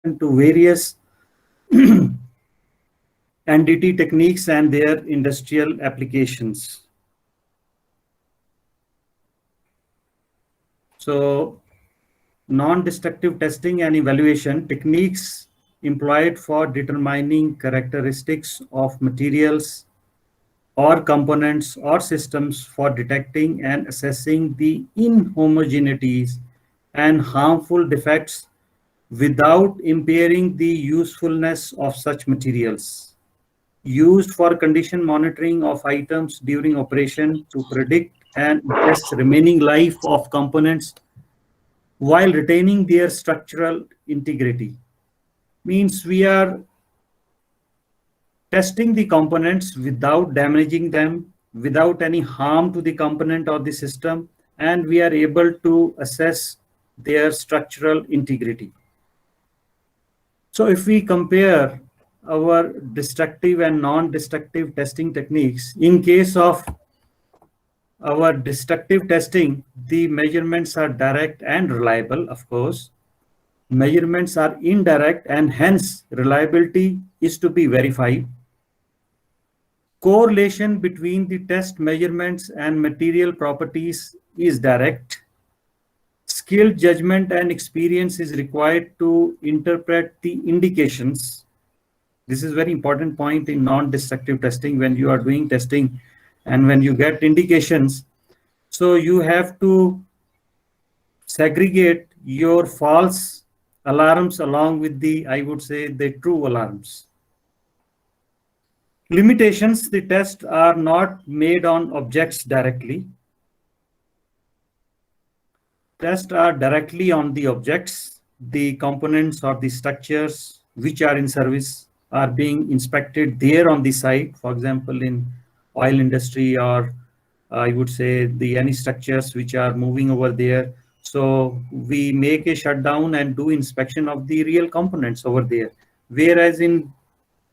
to various NDT techniques and their industrial applications. So, non-destructive testing and evaluation techniques employed for determining characteristics of materials or components or systems for detecting and assessing the inhomogeneities and harmful defects without impairing the usefulness of such materials. Used for condition monitoring of items during operation to predict and assess remaining life of components while retaining their structural integrity. Means we are testing the components without damaging them, without any harm to the component or the system, and we are able to assess their structural integrity. So if we compare our destructive and non-destructive testing techniques, in case of our destructive testing, the measurements are direct and reliable, of course. Measurements are indirect and hence reliability is to be verified. Correlation between the test measurements and material properties is direct. Skill, judgment, and experience is required to interpret the indications. This is very important point in non-destructive testing when you are doing testing and when you get indications. So you have to segregate your false alarms along with the, I would say, the true alarms. Limitations, the tests are not made on objects directly. Tests are directly on the objects, the components or the structures which are in service are being inspected there on the site. For example, in oil industry or I would say the any structures which are moving over there. So we make a shutdown and do inspection of the real components over there. Whereas in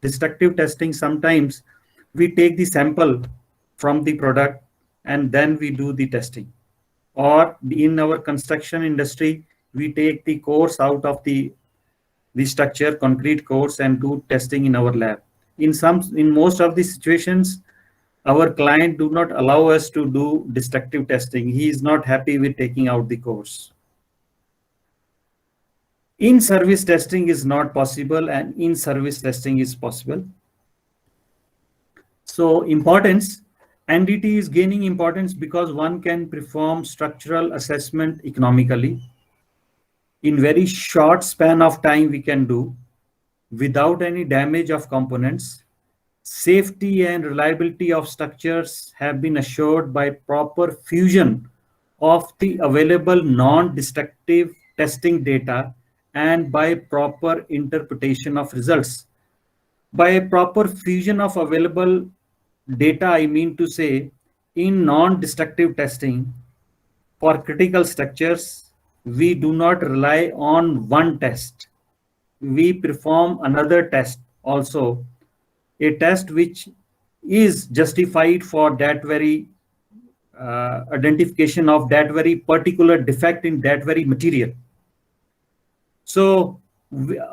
destructive testing, sometimes we take the sample from the product and then we do the testing. Or in our construction industry, we take the cores out of the structure, concrete cores, and do testing in our lab. In most of the situations, our client do not allow us to do destructive testing. He is not happy with taking out the cores. In-service testing is not possible and in-service testing is possible. So importance, NDT is gaining importance because one can perform structural assessment economically. In very short span of time we can do without any damage of components. Safety and reliability of structures have been assured by proper fusion of the available non-destructive testing data and by proper interpretation of results. By proper fusion of available data, I mean to say, in non-destructive testing for critical structures, we do not rely on one test. We perform another test also, a test which is justified for that very identification of that very particular defect in that very material. So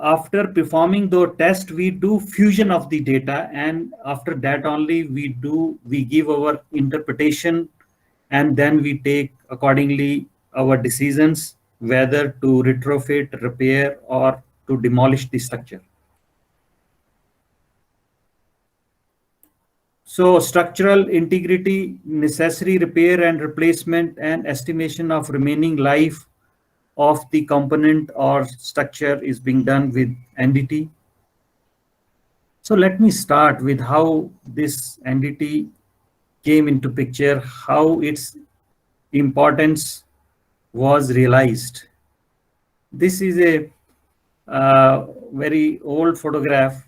after performing the test, we do fusion of the data, and after that only we give our interpretation, and then we take accordingly our decisions whether to retrofit, repair, or to demolish the structure. So structural integrity, necessary repair and replacement, and estimation of remaining life of the component or structure is being done with NDT. So let me start with how this NDT came into picture, how its importance was realized. This is a very old photograph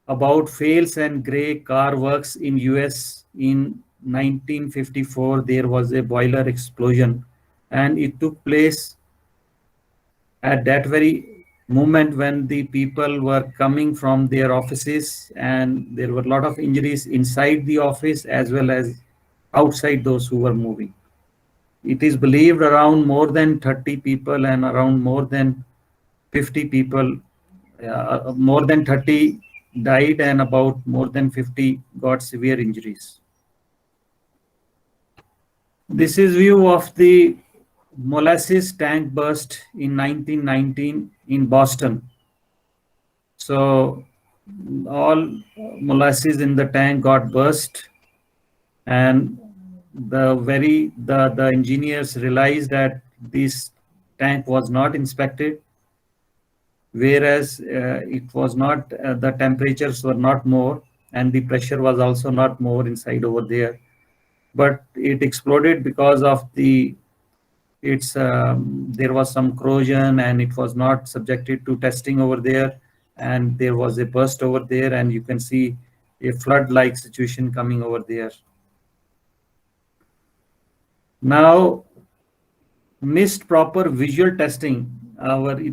about Fales and Gray car works in US in 1954. There was a boiler explosion, and it took place at that very moment when the people were coming from their offices, and there were a lot of injuries inside the office as well as outside those who were moving. It is believed around more than 30 people and around more than 50 people, more than 30 died and about more than 50 got severe injuries. This is view of the molasses tank burst in 1919 in Boston. So all molasses in the tank got burst, and the engineers realized that this tank was not inspected, whereas it was not, the temperatures were not more and the pressure was also not more inside over there, but it exploded because of the it's there was some corrosion and it was not subjected to testing over there, and there was a burst over there, and you can see a flood like situation coming over there. Now, missed proper visual testing.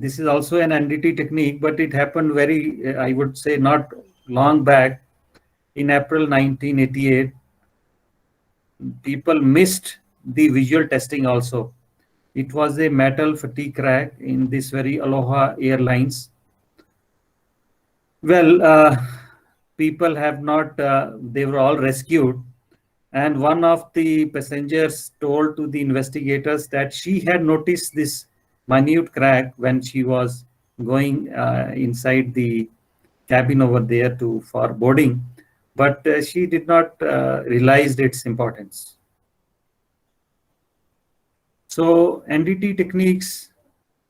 This is also an NDT technique, but it happened very, I would say, not long back. In April 1988, people missed the visual testing also. It was a metal fatigue crack in this very Aloha Airlines. Well, people have not, they were all rescued. And one of the passengers told to the investigators that she had noticed this minute crack when she was going inside the cabin over there for boarding, but she did not realize its importance. So NDT techniques,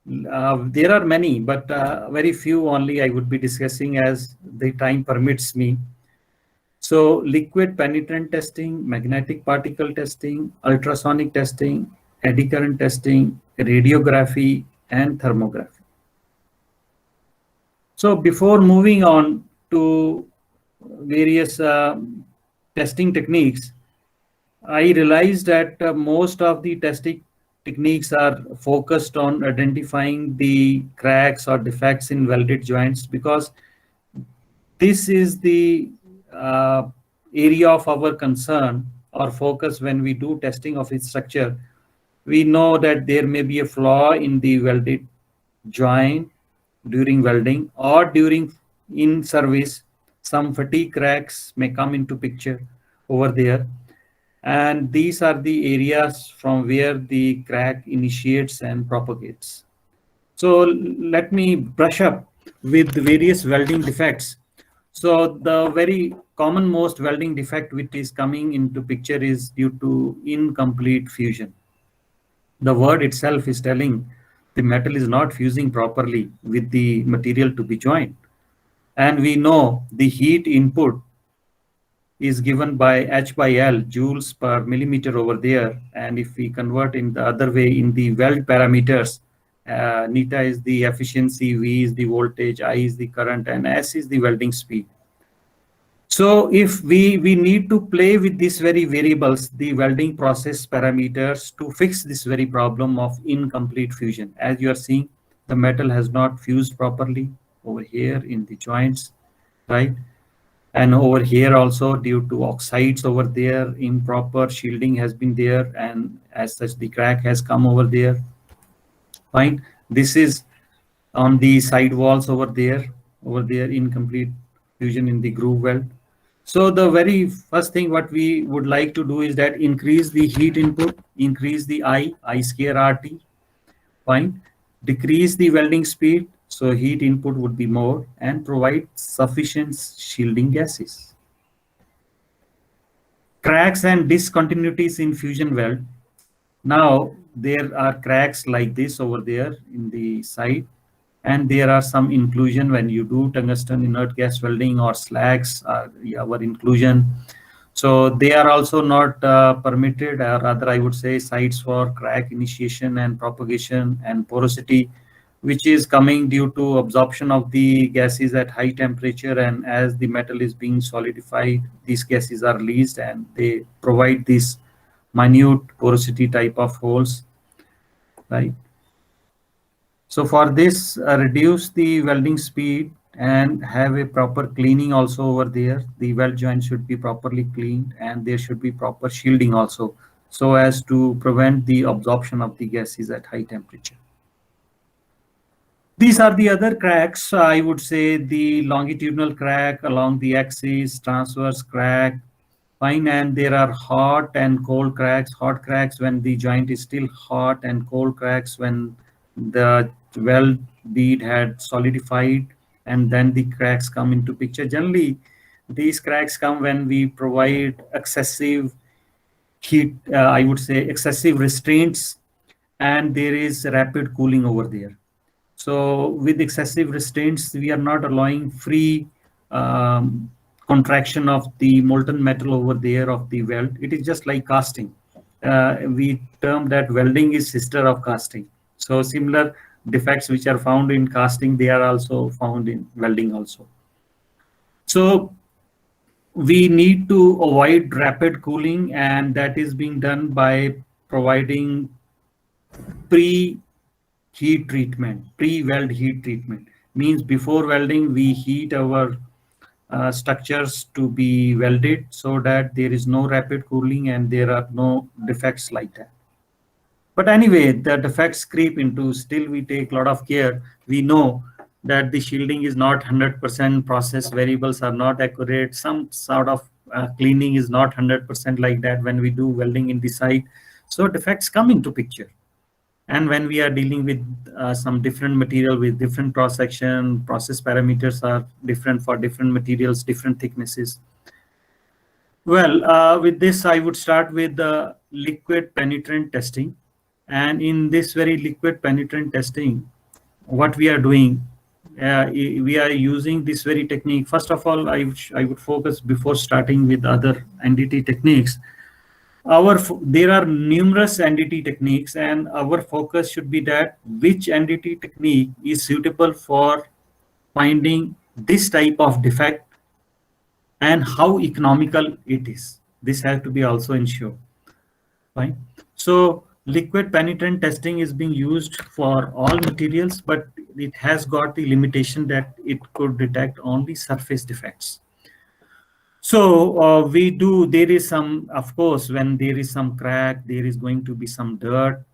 there are many, but very few only I would be discussing as the time permits me. So liquid penetrant testing, magnetic particle testing, ultrasonic testing, eddy current testing, radiography, and thermography. So before moving on to various testing techniques, I realized that most of the testing techniques are focused on identifying the cracks or defects in welded joints, because this is the area of our concern or focus when we do testing of its structure. We know that there may be a flaw in the welded joint during welding, or during in service some fatigue cracks may come into picture over there, and these are the areas from where the crack initiates and propagates. So let me brush up with various welding defects. So the very common most welding defect which is coming into picture is due to incomplete fusion. The word itself is telling the metal is not fusing properly with the material to be joined. And we know the heat input is given by H by L, joules per millimeter over there. And if we convert in the other way in the weld parameters, neta is the efficiency, V is the voltage, I is the current, and S is the welding speed. So if we need to play with these very variables, the welding process parameters, to fix this very problem of incomplete fusion. As you are seeing, the metal has not fused properly over here in the joints, right? And over here also, due to oxides over there, improper shielding has been there, and as such the crack has come over there. Fine. This is on the side walls over there, incomplete fusion in the groove weld. So the very first thing what we would like to do is that increase the heat input, increase the I square RT, fine. Decrease the welding speed, so heat input would be more, and provide sufficient shielding gases. Cracks and discontinuities in fusion weld. Now there are cracks like this over there in the side, and there are some inclusion when you do tungsten inert gas welding or slags are our inclusion. So they are also not permitted, or rather I would say sites for crack initiation and propagation and porosity, which is coming due to absorption of the gases at high temperature, and as the metal is being solidified, these gases are released and they provide this minute porosity type of holes, right? So for this, reduce the welding speed and have a proper cleaning also over there. The weld joint should be properly cleaned, and there should be proper shielding also, so as to prevent the absorption of the gases at high temperature. These are the other cracks. I would say the longitudinal crack along the axis, transverse crack, fine, and there are hot and cold cracks. Hot cracks when the joint is still hot, and cold cracks when the weld bead had solidified, and then the cracks come into picture. Generally, these cracks come when we provide excessive heat, I would say excessive restraints, and there is rapid cooling over there. So with excessive restraints, we are not allowing free contraction of the molten metal over there of the weld. It is just like casting. We term that welding is sister of casting. So similar defects which are found in casting, they are also found in welding also. So we need to avoid rapid cooling, and that is being done by providing pre-heat treatment. Pre-weld heat treatment means before welding, we heat our structures to be welded so that there is no rapid cooling and there are no defects like that. But anyway, the defects creep into, still we take a lot of care. We know that the shielding is not 100%, process variables are not accurate, some sort of cleaning is not 100% like that when we do welding in the site. So defects come into picture. And when we are dealing with some different material with different cross section, process parameters are different for different materials, different thicknesses. Well, with this, I would start with the liquid penetrant testing. And in this very liquid penetrant testing, what we are doing, we are using this very technique. First of all, I would focus before starting with other NDT techniques. There are numerous NDT techniques, and our focus should be that which NDT technique is suitable for finding this type of defect and how economical it is. This has to be also ensured. Fine. So liquid penetrant testing is being used for all materials, but it has got the limitation that it could detect only surface defects. So there is some, of course, when there is some crack, there is going to be some dirt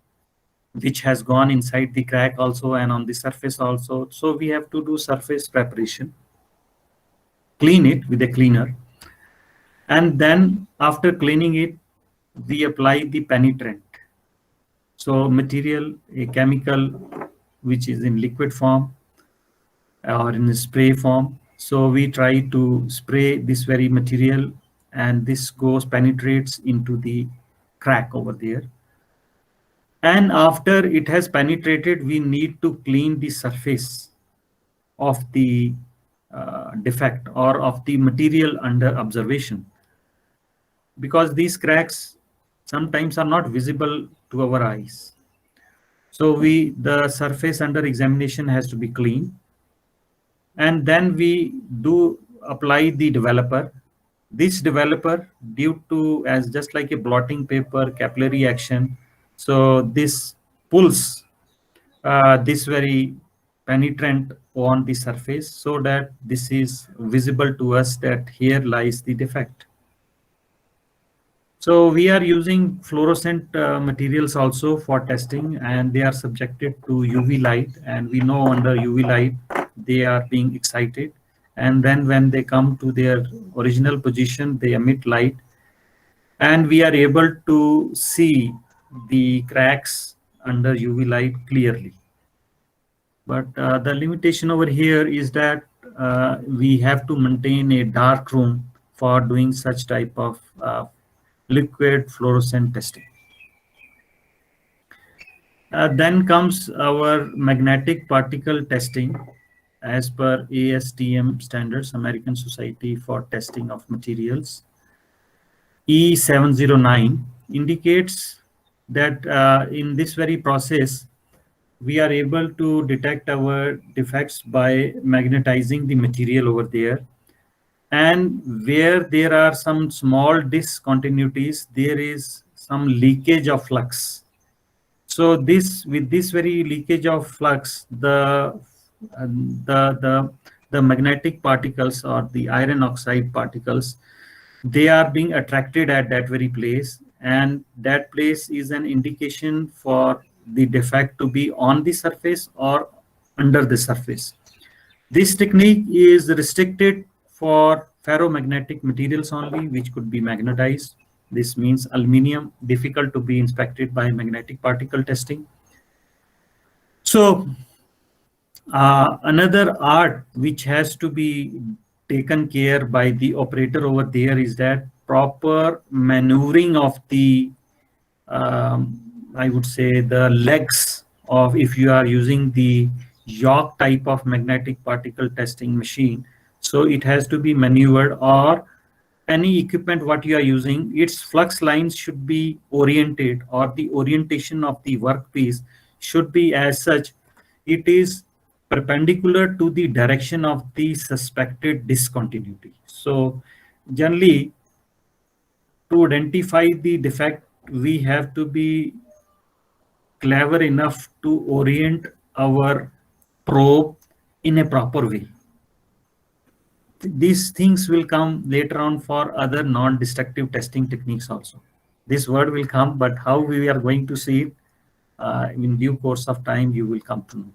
which has gone inside the crack also and on the surface also. So we have to do surface preparation, clean it with a cleaner. And then after cleaning it, we apply the penetrant. So material, a chemical which is in liquid form or in a spray form. So we try to spray this very material, and this penetrates into the crack over there. And after it has penetrated, we need to clean the surface of the defect or of the material under observation, because these cracks sometimes are not visible to our eyes. So the surface under examination has to be clean. And then we do apply the developer. This developer, due to as just like a blotting paper, capillary action, so this pulls this very penetrant on the surface so that this is visible to us that here lies the defect. So we are using fluorescent materials also for testing, and they are subjected to UV light, and we know under UV light they are being excited, and then when they come to their original position, they emit light, and we are able to see the cracks under UV light clearly. But the limitation over here is that we have to maintain a dark room for doing such type of liquid fluorescent testing. Then comes our magnetic particle testing as per ASTM standards, American Society for Testing of Materials. E709 indicates that in this very process, we are able to detect our defects by magnetizing the material over there. And where there are some small discontinuities, there is some leakage of flux. So with this very leakage of flux, the magnetic particles or the iron oxide particles, they are being attracted at that very place, and that place is an indication for the defect to be on the surface or under the surface. This technique is restricted for ferromagnetic materials only, which could be magnetized. This means aluminium, difficult to be inspected by magnetic particle testing. So another art which has to be taken care by the operator over there is that proper maneuvering of the, I would say, the legs of, if you are using the York type of magnetic particle testing machine. So it has to be maneuvered, or any equipment what you are using, its flux lines should be oriented, or the orientation of the workpiece should be as such it is perpendicular to the direction of the suspected discontinuity. So generally, to identify the defect, we have to be clever enough to orient our probe in a proper way. These things will come later on for other non-destructive testing techniques also. This word will come, but how we are going to see it in due course of time, you will come to know.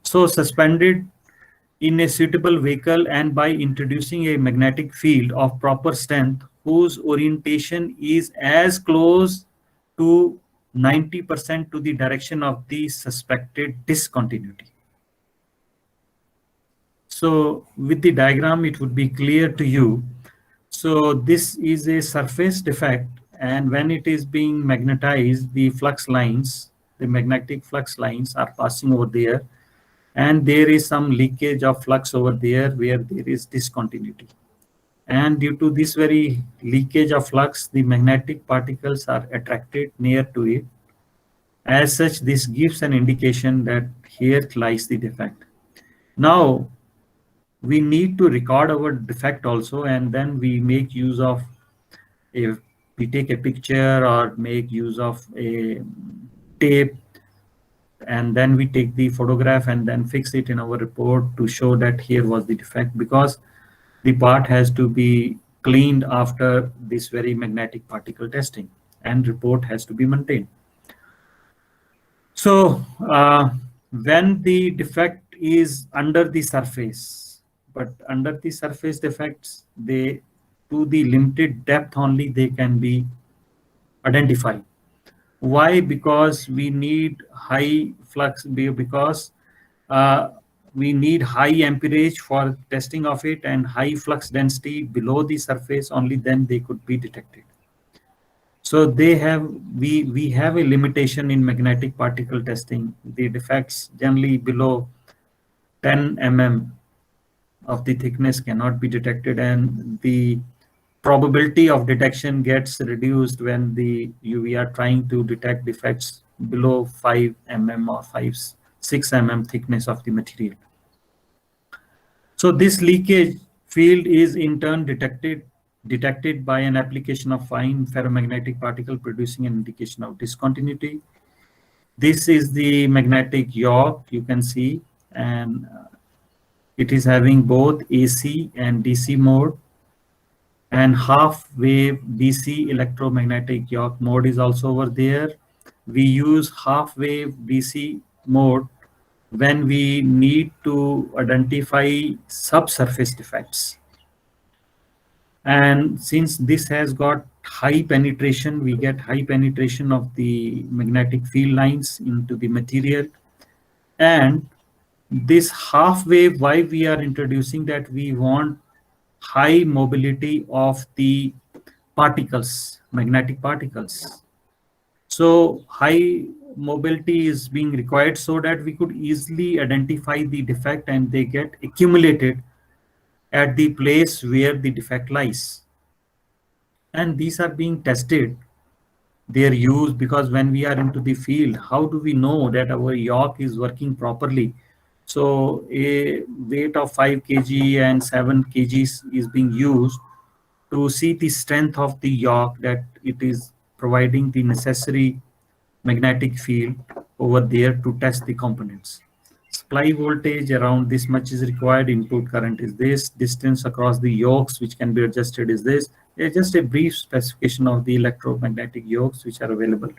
So suspended in a suitable vehicle and by introducing a magnetic field of proper strength whose orientation is as close to 90% to the direction of the suspected discontinuity. So with the diagram, it would be clear to you. So this is a surface defect, and when it is being magnetized, the flux lines, the magnetic flux lines are passing over there, and there is some leakage of flux over there where there is discontinuity. And due to this very leakage of flux, the magnetic particles are attracted near to it. As such, this gives an indication that here lies the defect. Now, we need to record our defect also, and then we make use of, if we take a picture or make use of a tape, and then we take the photograph and then fix it in our report to show that here was the defect, because the part has to be cleaned after this very magnetic particle testing, and report has to be maintained. So when the defect is under the surface, but under the surface defects, they, to the limited depth only, they can be identified. Why? Because we need high flux, because we need high amperage for testing of it, and high flux density below the surface, only then they could be detected. So they have, we have a limitation in magnetic particle testing. The defects generally below 10 mm of the thickness cannot be detected, and the probability of detection gets reduced when we are trying to detect defects below 5 mm or 6 mm thickness of the material. So this leakage field is in turn detected by an application of fine ferromagnetic particle, producing an indication of discontinuity. This is the magnetic York, you can see, and it is having both AC and DC mode, and half wave DC electromagnetic York mode is also over there. We use half wave DC mode when we need to identify subsurface defects. And since this has got high penetration, we get high penetration of the magnetic field lines into the material. And this half wave, why we are introducing that, we want high mobility of the particles, magnetic particles. So high mobility is being required so that we could easily identify the defect, and they get accumulated at the place where the defect lies. And these are being tested, their use, because when we are into the field, how do we know that our York is working properly? So a weight of 5 kg and 7 kgs is being used to see the strength of the York, that it is providing the necessary magnetic field over there to test the components. Supply voltage around this much is required, input current is this, distance across the yokes which can be adjusted is this. It's just a brief specification of the electromagnetic yokes which are available.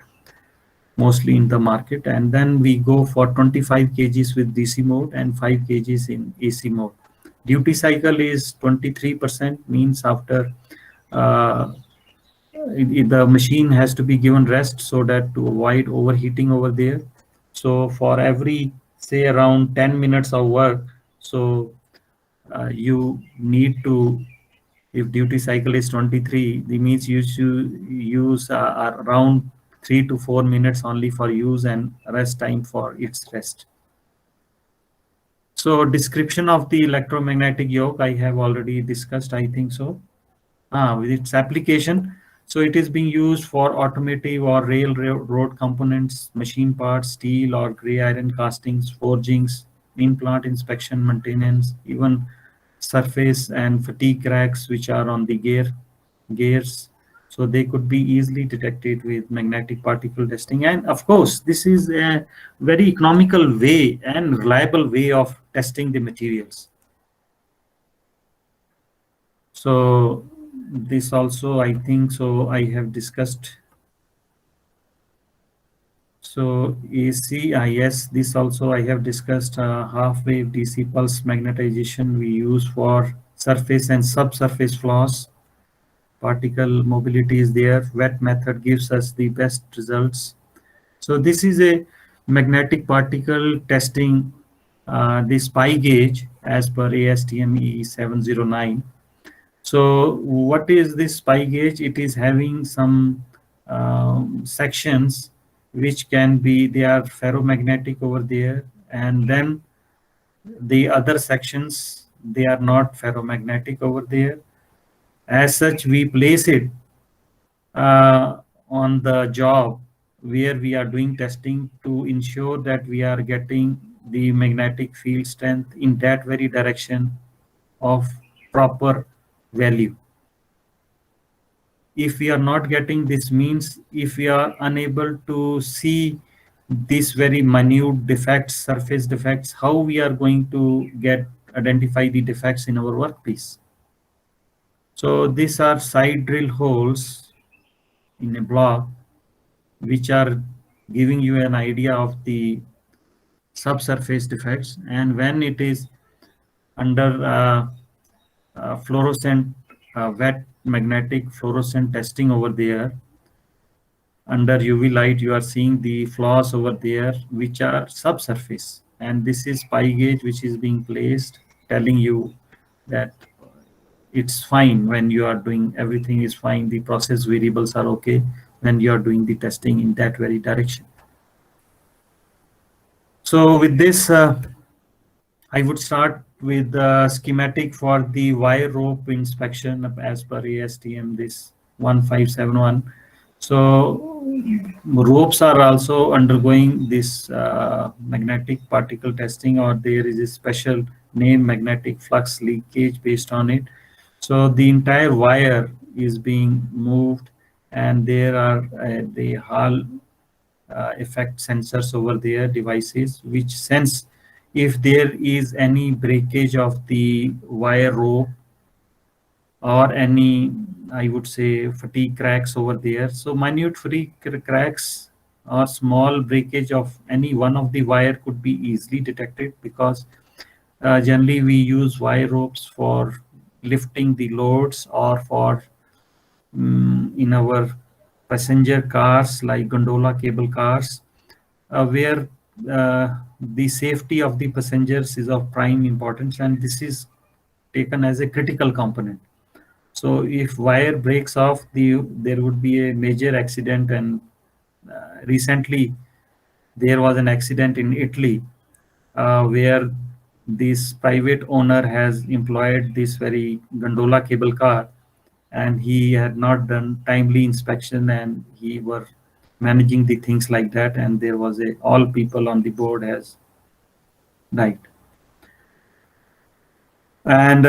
mostly in the market. And then we go for 25 kgs with DC mode and 5 kgs in AC mode. Duty cycle is 23%, means after the machine has to be given rest so that to avoid overheating over there. So for every say around 10 minutes of work, so you need to, if duty cycle is 23, the means you should use around 3 to 4 minutes only for use and rest time for its rest. So description of the electromagnetic yoke I have already discussed, I think so. With its application, so it is being used for automotive or railroad components, machine parts, steel or gray iron castings, forgings, in plant inspection, maintenance, even surface and fatigue cracks which are on the gears. So they could be easily detected with magnetic particle testing. And of course, this is a very economical way and reliable way of testing the materials. So this also, I think so, I have discussed. So AC, yes, this also I have discussed. Half wave DC pulse magnetization we use for surface and subsurface flaws. Particle mobility is there. Wet method gives us the best results. So this is a magnetic particle testing, the SPI gauge as per ASTM E709. So what is this SPI gauge? It is having some sections which can be, they are ferromagnetic over there, and then the other sections, they are not ferromagnetic over there. As such, we place it on the job where we are doing testing to ensure that we are getting the magnetic field strength in that very direction of proper value. If we are not getting this, means if we are unable to see these very minute defects, surface defects, how we are going to identify the defects in our workpiece. So these are side drill holes in a block which are giving you an idea of the subsurface defects. And when it is under fluorescent wet magnetic fluorescent testing over there, under UV light, you are seeing the flaws over there which are subsurface, and this is SPI gauge which is being placed, telling you that it's fine when you are doing, everything is fine, the process variables are okay when you are doing the testing in that very direction. So with this, I would start with the schematic for the wire rope inspection as per ASTM this 1571. So ropes are also undergoing this magnetic particle testing, or there is a special name, magnetic flux leakage, based on it. So the entire wire is being moved, and there are the Hall effect sensors over there, devices which sense if there is any breakage of the wire rope or any, I would say, fatigue cracks over there. So minute fatigue cracks or small breakage of any one of the wire could be easily detected, because generally we use wire ropes for lifting the loads, or for in our passenger cars like gondola cable cars, where the safety of the passengers is of prime importance, and this is taken as a critical component. So if wire breaks off, there would be a major accident. And recently there was an accident in Italy where this private owner has employed this very gondola cable car, and he had not done timely inspection, and he were managing the things like that, and there was a, all people on the board has died. And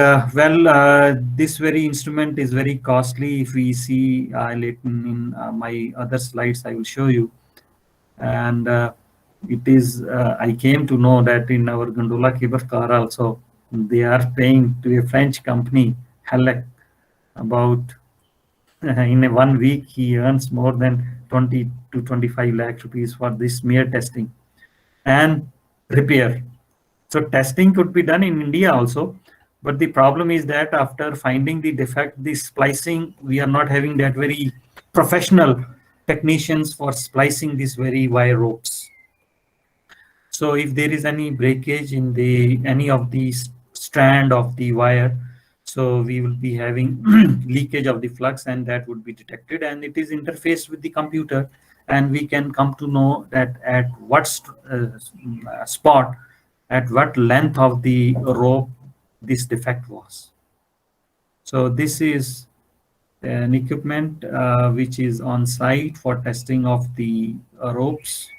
this very instrument is very costly. If we see later in my other slides, I will show you. And it is, I came to know that in our gondola cable car also, they are paying to a French company, Halec, about in a 1 week, he earns more than 20 to 25 lakh rupees for this mere testing and repair. So testing could be done in India also, but the problem is that after finding the defect, the splicing, we are not having that very professional technicians for splicing these very wire ropes. So if there is any breakage in the any of the strand of the wire, so we will be having leakage of the flux, and that would be detected, and it is interfaced with the computer, and we can come to know that at what spot, at what length of the rope this defect was. So this is an equipment which is on site for testing of the ropes.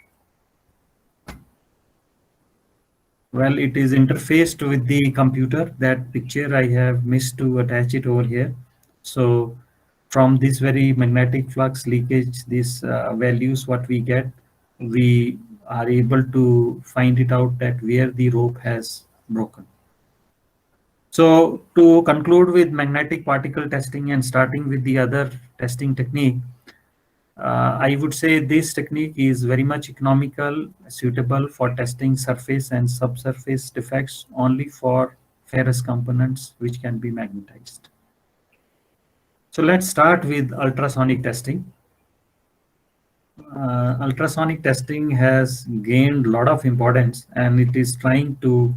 Well, it is interfaced with the computer. That picture I have missed to attach it over here. So from this very magnetic flux leakage, these values what we get, we are able to find it out that where the rope has broken. So to conclude with magnetic particle testing and starting with the other testing technique, I would say this technique is very much economical, suitable for testing surface and subsurface defects only for ferrous components which can be magnetized. So let's start with ultrasonic testing. Ultrasonic testing has gained a lot of importance, and it is trying to,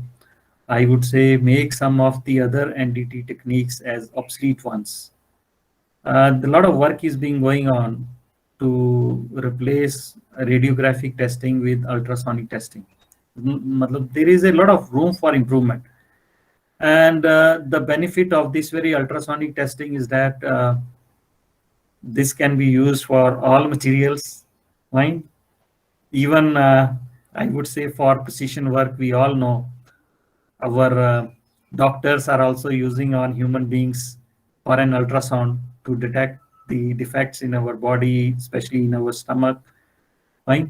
I would say, make some of the other NDT techniques as obsolete ones. A lot of work is being going on to replace radiographic testing with ultrasonic testing. There is a lot of room for improvement. And the benefit of this very ultrasonic testing is that this can be used for all materials, right? Even I would say for precision work, we all know our doctors are also using on human beings for an ultrasound to detect the defects in our body, especially in our stomach, right?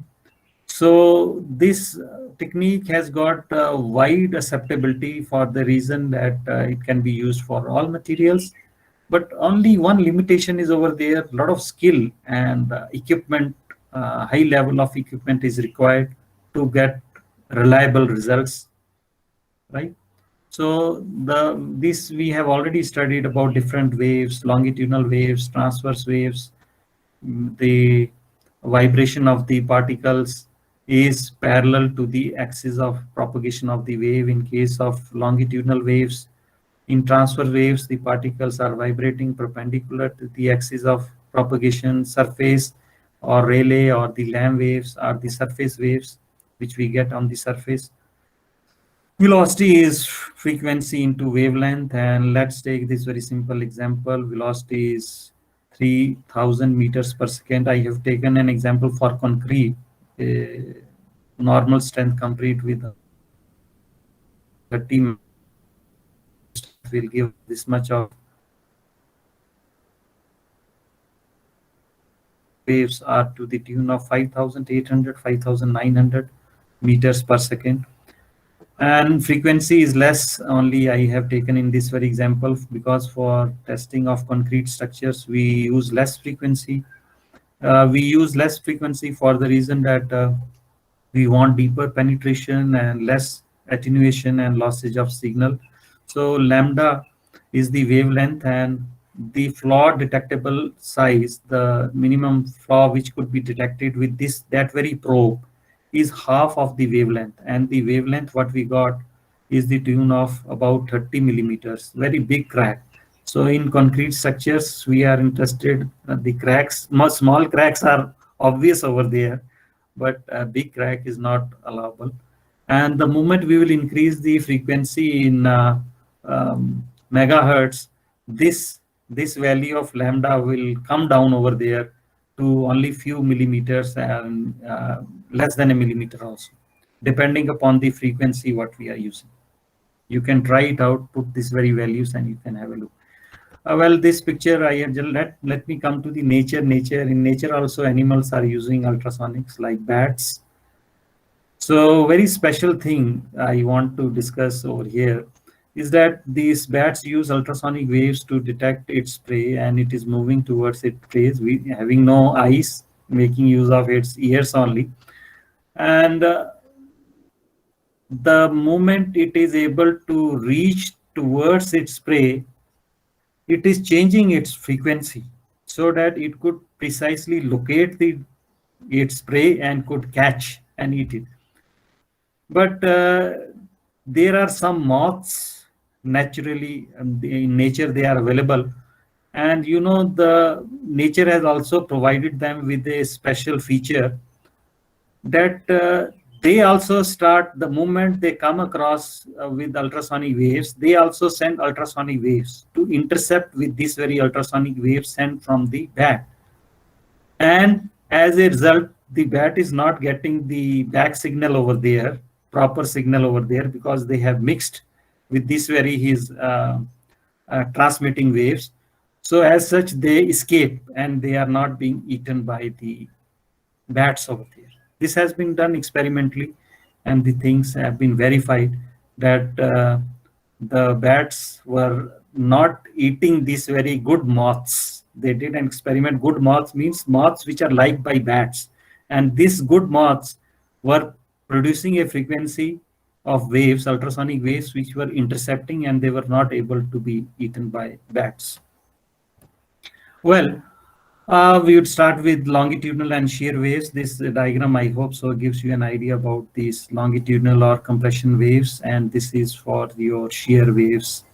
So this technique has got wide acceptability for the reason that it can be used for all materials, but only one limitation is over there. A lot of skill and equipment, high level of equipment is required to get reliable results, right? So this we have already studied about different waves, longitudinal waves, transverse waves. The vibration of the particles is parallel to the axis of propagation of the wave in case of longitudinal waves. In transverse waves, the particles are vibrating perpendicular to the axis of propagation. Surface or Rayleigh or the Lamb waves are the surface waves which we get on the surface. Velocity is frequency into wavelength, and let's take this very simple example. Velocity is 3000 meters per second. I have taken an example for concrete, normal strength concrete with 30 will give this much of waves are to the tune of 5800, 5900 meters per second. And frequency is less, only I have taken in this very example because for testing of concrete structures we use less frequency. We use less frequency for the reason that we want deeper penetration and less attenuation and lossage of signal. So lambda is the wavelength, and the flaw detectable size, the minimum flaw which could be detected with that very probe is half of the wavelength, and the wavelength what we got is the tune of about 30 millimeters, very big crack. So in concrete structures we are interested, the cracks, small cracks are obvious over there, but a big crack is not allowable. And the moment we will increase the frequency in megahertz, this value of lambda will come down over there to only few millimeters and less than a millimeter also, depending upon the frequency what we are using. You can try it out, put these very values, and you can have a look. Well, this picture I have let me come to the nature. In nature also animals are using ultrasonics like bats. So very special thing I want to discuss over here. is that these bats use ultrasonic waves to detect its prey, and it is moving towards its prey, having no eyes, making use of its ears only. And the moment it is able to reach towards its prey, it is changing its frequency so that it could precisely locate its prey and could catch and eat it. But there are some moths naturally, in nature they are available, and the nature has also provided them with a special feature that they also start, the moment they come across with ultrasonic waves, they also send ultrasonic waves to intercept with this very ultrasonic wave sent from the bat. And as a result, the bat is not getting the back signal over there, proper signal over there, because they have mixed with this very his transmitting waves. So as such, they escape and they are not being eaten by the bats over there. This has been done experimentally, and the things have been verified that the bats were not eating these very good moths. They did an experiment. Good moths means moths which are liked by bats, and these good moths were producing a frequency of waves, ultrasonic waves, which were intercepting, and they were not able to be eaten by bats. Well, we would start with longitudinal and shear waves. This diagram, I hope so, gives you an idea about these longitudinal or compression waves, and this is for your shear waves.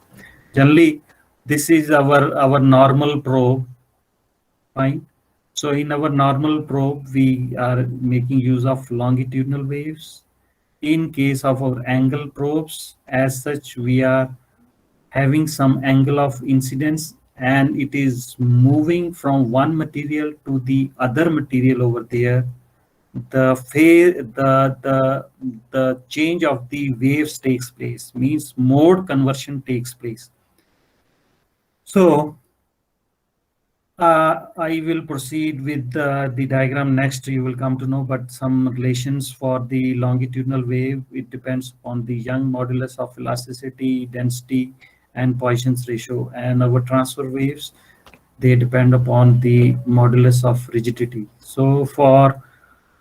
Generally, this is our normal probe. Fine. So in our normal probe, we are making use of longitudinal waves. In case of our angle probes, as such, we are having some angle of incidence, and it is moving from one material to the other material over there. The phase, the change of the waves takes place, means mode conversion takes place. So I will proceed with the diagram next. You will come to know, but some relations for the longitudinal wave. It depends on the Young modulus of elasticity, density, and Poisson's ratio. And our transfer waves, they depend upon the modulus of rigidity. So for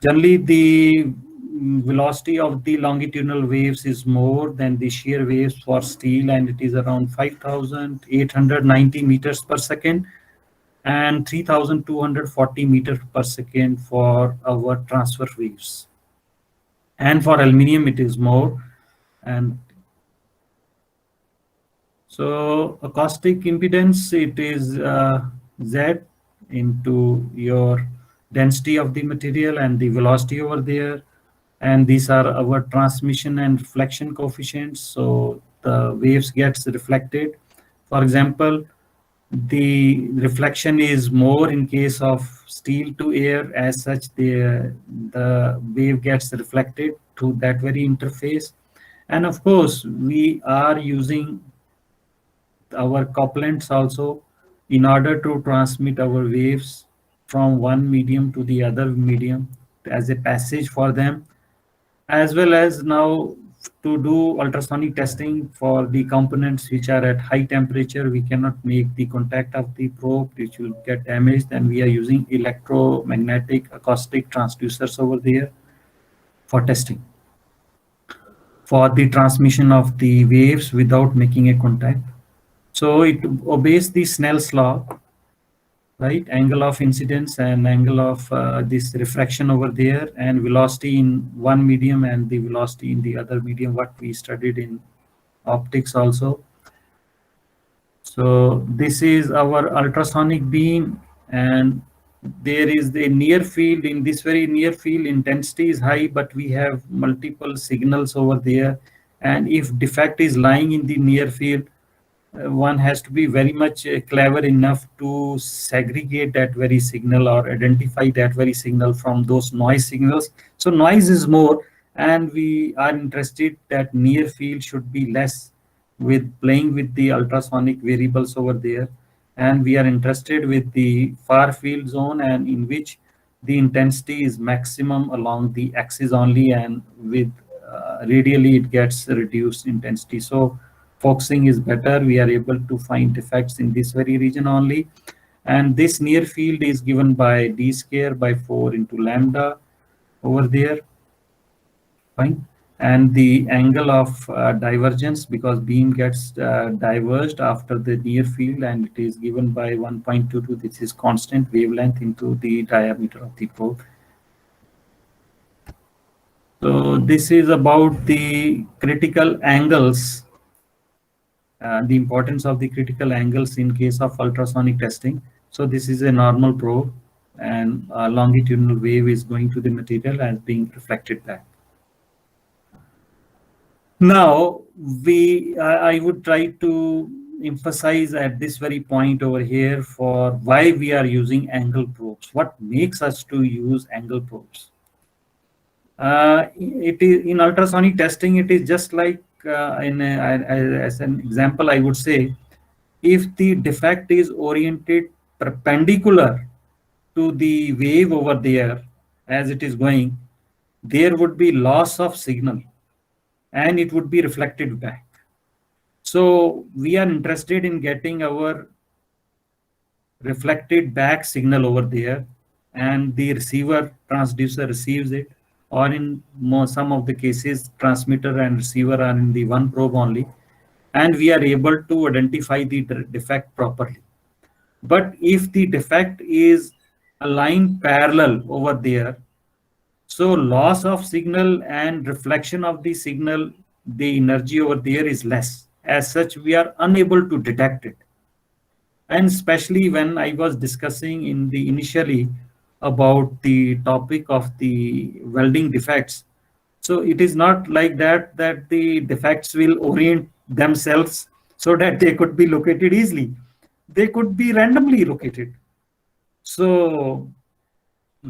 generally the velocity of the longitudinal waves is more than the shear waves for steel, and it is around 5,890 meters per second and 3,240 meters per second for our transfer waves. And for aluminium, it is more. And so acoustic impedance, it is Z into your density of the material and the velocity over there. And these are our transmission and reflection coefficients. So the waves gets reflected. For example, the reflection is more in case of steel to air. As such, the wave gets reflected to that very interface. And of course, we are using our couplants also in order to transmit our waves from one medium to the other medium as a passage for them, as well as now to do ultrasonic testing for the components which are at high temperature. We cannot make the contact of the probe, which will get damaged, and we are using electromagnetic acoustic transducers over there for testing, for the transmission of the waves without making a contact. So it obeys the Snell's law, right? Angle of incidence and angle of this refraction over there, and velocity in one medium and the velocity in the other medium, what we studied in optics also. So this is our ultrasonic beam, and there is the near field. In this very near field, intensity is high, but we have multiple signals over there. And if defect is lying in the near field, one has to be very much clever enough to segregate that very signal or identify that very signal from those noise signals. So noise is more, and we are interested that near field should be less with playing with the ultrasonic variables over there. And we are interested with the far field zone, and in which the intensity is maximum along the axis only, and with radially it gets reduced intensity. So focusing is better. We are able to find defects in this very region only. And this near field is given by d square by 4 into lambda over there. Fine. And the angle of divergence, because beam gets diverged after the near field, and it is given by 1.22. This is constant wavelength into the diameter of the probe. So this is about the critical angles, the importance of the critical angles in case of ultrasonic testing. So this is a normal probe, and a longitudinal wave is going to the material and being reflected back. Now, I would try to emphasize at this very point over here for why we are using angle probes. What makes us to use angle probes? It is in ultrasonic testing. It is just like as an example, I would say, if the defect is oriented perpendicular to the wave over there as it is going, there would be loss of signal, and it would be reflected back. So we are interested in getting our reflected back signal over there, and the receiver transducer receives it, or in some of the cases, transmitter and receiver are in the one probe only, and we are able to identify the defect properly. But if the defect is aligned parallel over there, so loss of signal and reflection of the signal, the energy over there is less. As such, we are unable to detect it. And especially when I was discussing in the initially about the topic of the welding defects. So it is not like that the defects will orient themselves so that they could be located easily. They could be randomly located. So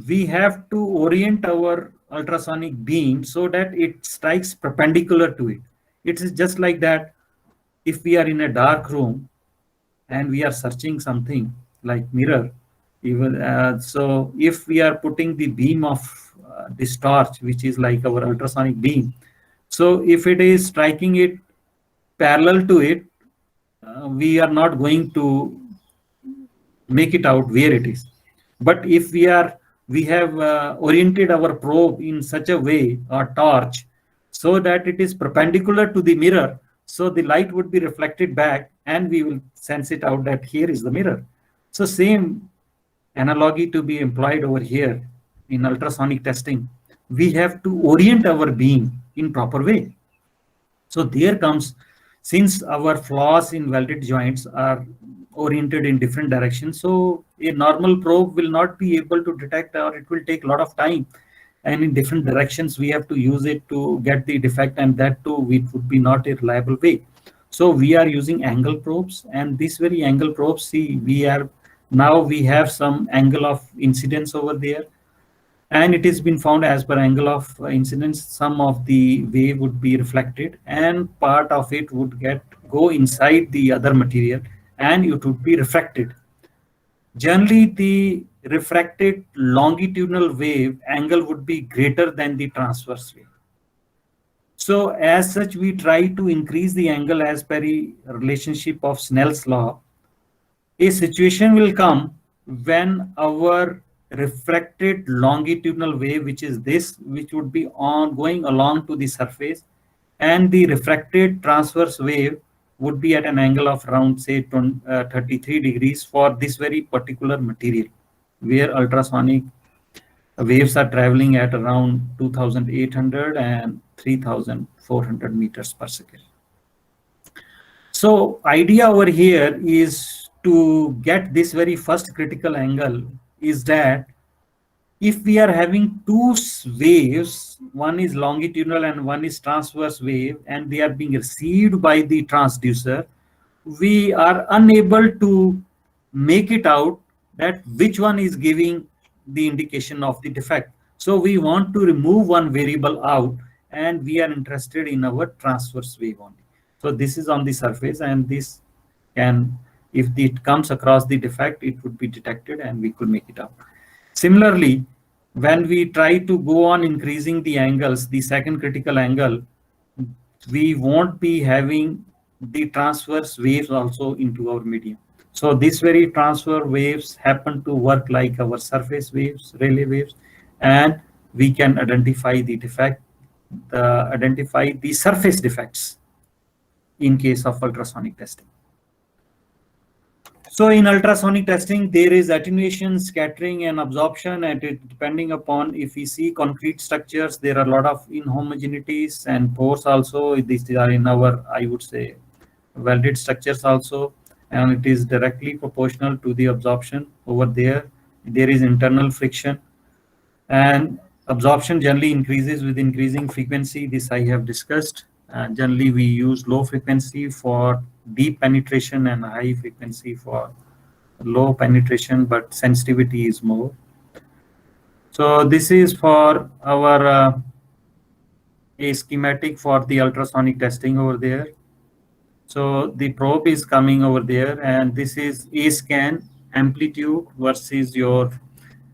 we have to orient our ultrasonic beam so that it strikes perpendicular to it. It is just like that if we are in a dark room and we are searching something like mirror, even so if we are putting the beam of this torch, which is like our ultrasonic beam, so if it is striking it parallel to it, we are not going to make it out where it is. But if we have oriented our probe in such a way, or torch, so that it is perpendicular to the mirror, so the light would be reflected back and we will sense it out that here is the mirror. So same analogy to be employed over here in ultrasonic testing. We have to orient our beam in proper way. So there comes, since our flaws in welded joints are oriented in different directions, so a normal probe will not be able to detect, or it will take a lot of time, and in different directions we have to use it to get the defect, and that too it would be not a reliable way. So we are using angle probes, and this very angle probes, see, we have some angle of incidence over there, and it has been found as per angle of incidence, some of the wave would be reflected and part of it would go inside the other material and it would be refracted. Generally, the refracted longitudinal wave angle would be greater than the transverse wave. So as such, we try to increase the angle as per the relationship of Snell's law. A situation will come when our refracted longitudinal wave, which is this, which would be going along to the surface, and the refracted transverse wave would be at an angle of around, say, 33 degrees for this very particular material, where ultrasonic waves are traveling at around 2,800 and 3,400 meters per second. So idea over here is to get this very first critical angle is that if we are having two waves, one is longitudinal and one is transverse wave, and they are being received by the transducer, we are unable to make it out that which one is giving the indication of the defect. So we want to remove one variable out, and we are interested in our transverse wave only. So this is on the surface, and this can, if it comes across the defect, it would be detected and we could make it out. Similarly, when we try to go on increasing the angles, the second critical angle, we won't be having the transverse waves also into our medium. So these very transfer waves happen to work like our surface waves, Rayleigh waves, and we can identify the defect, identify the surface defects in case of ultrasonic testing. So in ultrasonic testing, there is attenuation, scattering, and absorption, and it, depending upon if we see concrete structures, there are a lot of inhomogeneities and pores also. These are in our, I would say, welded structures also, and it is directly proportional to the absorption over there. There is internal friction, and absorption generally increases with increasing frequency. This I have discussed. Generally, we use low frequency for deep penetration and high frequency for low penetration, but sensitivity is more. So this is for our a schematic for the ultrasonic testing over there. So the probe is coming over there, and this is a scan amplitude versus your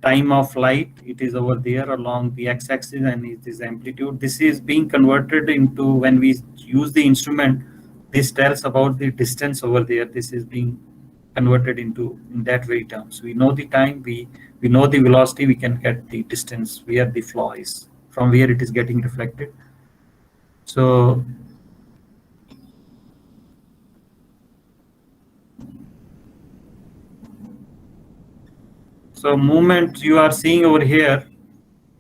time of flight. It is over there along the x-axis, and it is amplitude. This is being converted into, when we use the instrument, this tells about the distance over there. This is being converted into in that very terms. We know the time, we know the velocity, we can get the distance where the flaw is, from where it is getting reflected. So movement you are seeing over here,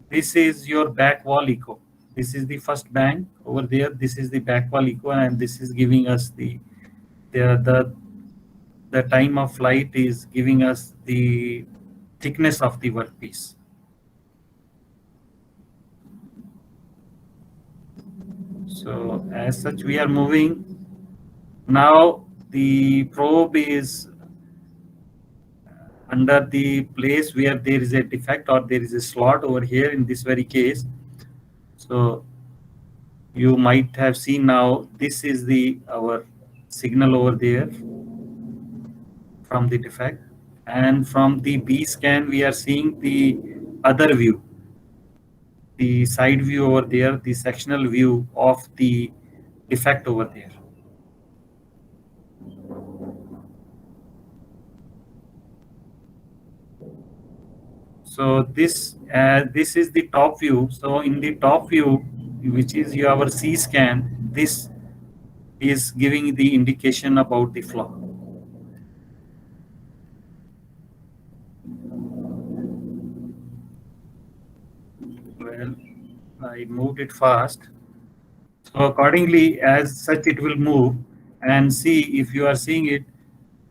this is your back wall echo. This is the first bang over there. This is the back wall echo, and this is giving us the time of flight is giving us the thickness of the workpiece. So as such, we are moving. Now the probe is under the place where there is a defect or there is a slot over here in this very case. So you might have seen now, this is the our signal over there from the defect, and from the B scan we are seeing the other view, the side view over there, the sectional view of the defect over there. So this is the top view. So in the top view, which is your C scan, this is giving the indication about the flaw. Well, I moved it fast. So accordingly, as such, it will move, and see if you are seeing it.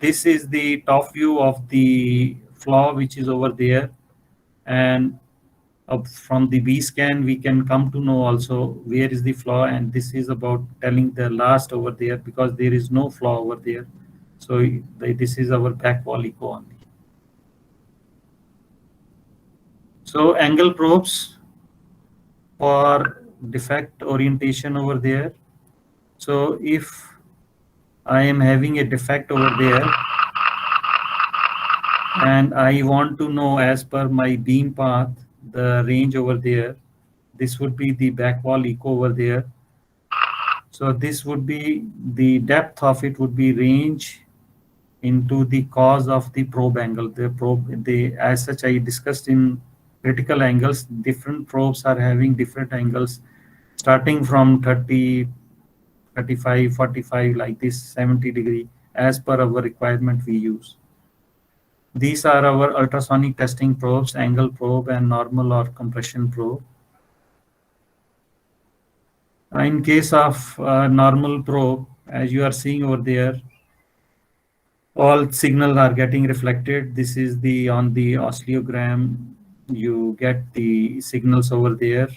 This is the top view of the flaw, which is over there, and from the B scan, we can come to know also where is the flaw, and this is about telling the last over there, because there is no flaw over there. So this is our back wall echo only. So angle probes for defect orientation over there. So if I am having a defect over there, and I want to know as per my beam path, the range over there, this would be the back wall echo over there. So this would be the depth of it would be range into the cos of the probe angle. The probe, as such, I discussed in critical angles, different probes are having different angles, starting from 30, 35, 45, like this, 70 degree, as per our requirement we use. These are our ultrasonic testing probes, angle probe and normal or compression probe. In case of normal probe, as you are seeing over there, all signals are getting reflected. This is the, on the oscillogram, you get the signals over there.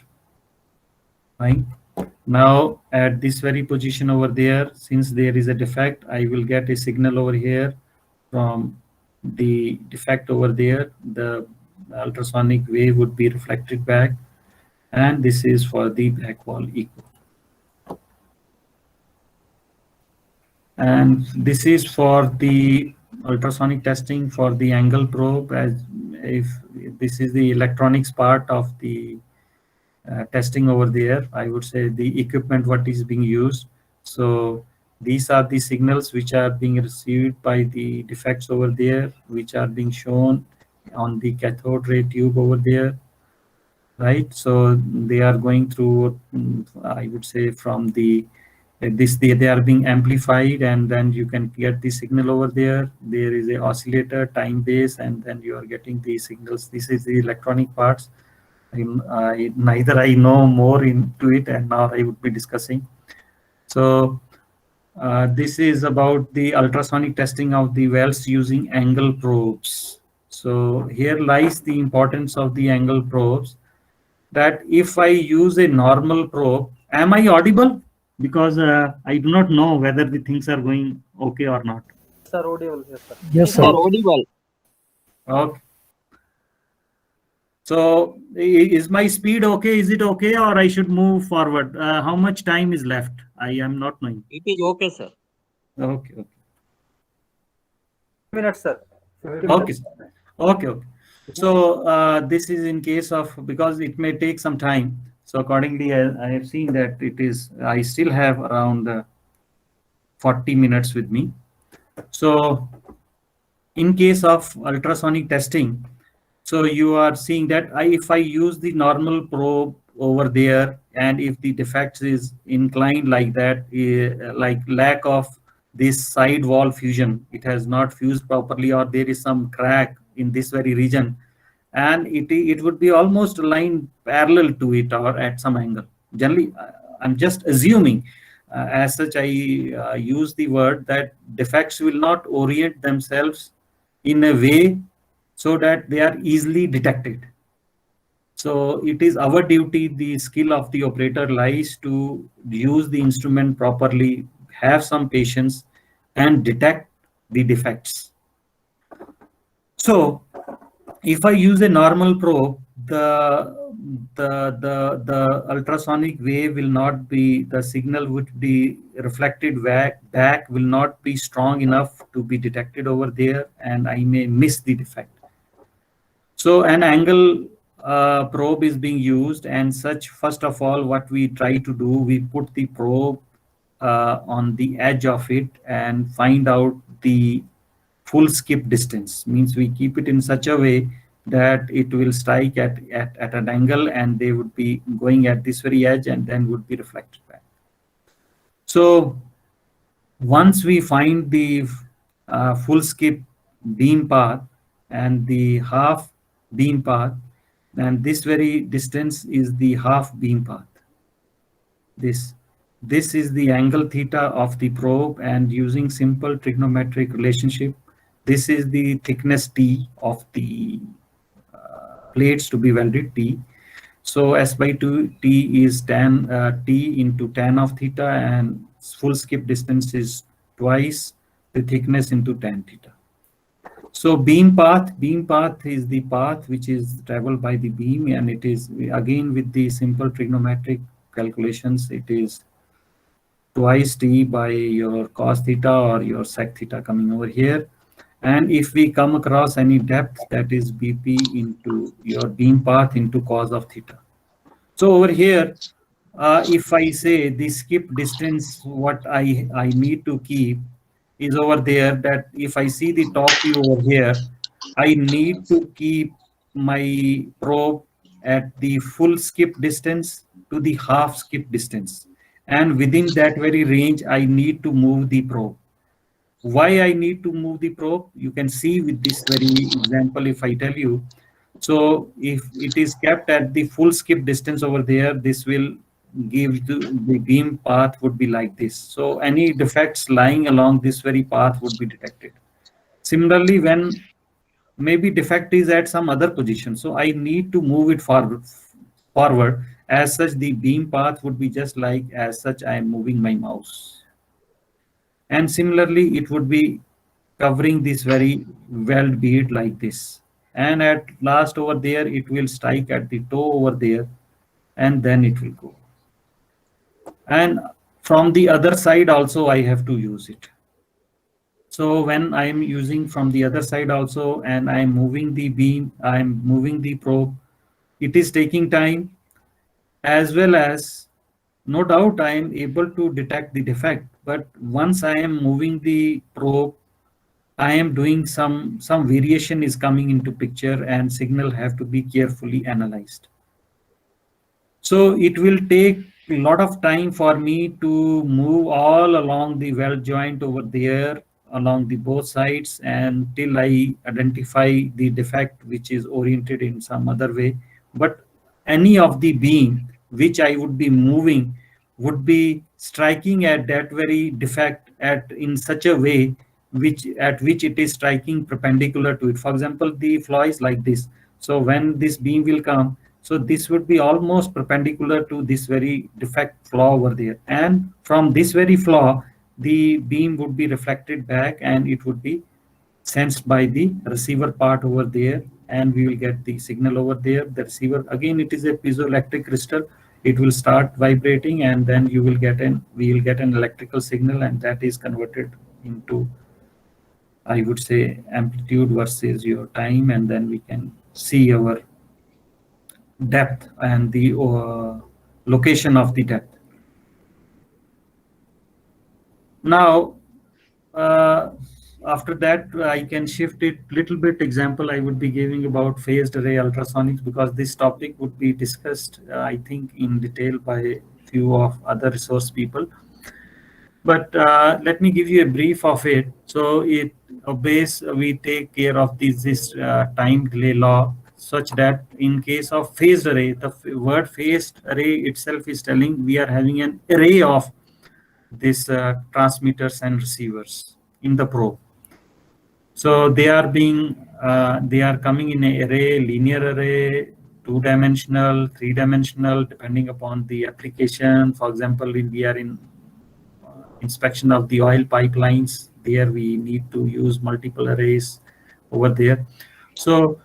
Fine. Now at this very position over there, since there is a defect, I will get a signal over here from the defect over there. The ultrasonic wave would be reflected back, and this is for the back wall echo. And this is for the ultrasonic testing for the angle probe, as if this is the electronics part of the testing over there. I would say the equipment what is being used. So These are the signals which are being received by the defects over there, which are being shown on the cathode ray tube over there, right? So they are going through, I would say, from the they are being amplified, and then you can get the signal over there. There is a oscillator, time base, and then you are getting the signals. This is the electronic parts. Neither I know more into it, and now I would be discussing. So this is about the ultrasonic testing of the wells using angle probes. So here lies the importance of the angle probes, that if I use a normal probe, am I audible? Because I do not know whether the things are going okay or not. Sir, audible. Yes, sir. Yes, sir. audible. Okay. So is my speed okay? Is it okay, or I should move forward? How much time is left? I am not knowing. It is okay, sir. Okay. Okay. Minutes, sir. Okay. Okay. Okay. So this is in case of, because it may take some time. So accordingly, I have seen that it is, I still have around 40 minutes with me. So in case of ultrasonic testing, so you are seeing that if I use the normal probe over there, and if the defect is inclined like that, like lack of this side wall fusion, it has not fused properly, or there is some crack in this very region, and it would be almost aligned parallel to it or at some angle. Generally, I'm just assuming, as such, I use the word that defects will not orient themselves in a way so that they are easily detected. So it is our duty, the skill of the operator lies to use the instrument properly, have some patience, and detect the defects. So if I use a normal probe, the ultrasonic wave will not be, the signal would be reflected back will not be strong enough to be detected over there, and I may miss the defect. So an angle probe is being used, and such, first of all, what we try to do, we put the probe on the edge of it and find out the full skip distance. Means we keep it in such a way that it will strike at an angle, and they would be going at this very edge and then would be reflected back. So once we find the full skip beam path and the half beam path, and this very distance is the half beam path. This is the angle theta of the probe, and using simple trigonometric relationship, this is the thickness T of the plates to be welded, T. So S by 2 T is tan T into tan of theta, and full skip distance is twice the thickness into tan theta. So beam path is the path which is traveled by the beam, and it is, again, with the simple trigonometric calculations, it is twice T by your cos theta or your sec theta coming over here. And if we come across any depth, that is BP into your beam path into cos of theta. So over here, if I say the skip distance, what I need to keep is over there, that if I see the top view over here, I need to keep my probe at the full skip distance to the half skip distance. And within that very range, I need to move the probe. Why I need to move the probe? You can see with this very example, if I tell you. So if it is kept at the full skip distance over there, this will give the beam path would be like this. So any defects lying along this very path would be detected. Similarly, when maybe defect is at some other position, so I need to move it forward. As such, the beam path would be just like as such I am moving my mouse. And similarly, it would be covering this very weld bead like this. And at last over there, it will strike at the toe over there, and then it will go. And from the other side also, I have to use it. So when I am using from the other side also, and I am moving the beam, I am moving the probe, it is taking time, as well as no doubt I am able to detect the defect, but once I am moving the probe, I am doing some variation is coming into picture, and signal have to be carefully analyzed. So it will take a lot of time for me to move all along the weld joint over there, along the both sides, and till I identify the defect which is oriented in some other way. But any of the beam which I would be moving would be striking at that very defect at in such a way which it is striking perpendicular to it. For example, the flaw is like this. So when this beam will come, so this would be almost perpendicular to this very defect flaw over there. And from this very flaw, the beam would be reflected back and it would be sensed by the receiver part over there, and we will get the signal over there. The receiver, again, it is a piezoelectric crystal. It will start vibrating, and then we will get an electrical signal, and that is converted into, I would say, amplitude versus your time, and then we can see our depth and the location of the depth. Now, uh, after that, I can shift it little bit. Example I would be giving about phased array ultrasonics, because this topic would be discussed, I think, in detail by a few of other resource people. But let me give you a brief of it. So it obeys, we take care of this time delay law, such that in case of phased array, the word phased array itself is telling we are having an array of these transmitters and receivers in the probe. So they are they are coming in a array, linear array, two-dimensional, three-dimensional, depending upon the application. For example, we are in inspection of the oil pipelines. There we need to use multiple arrays over there. So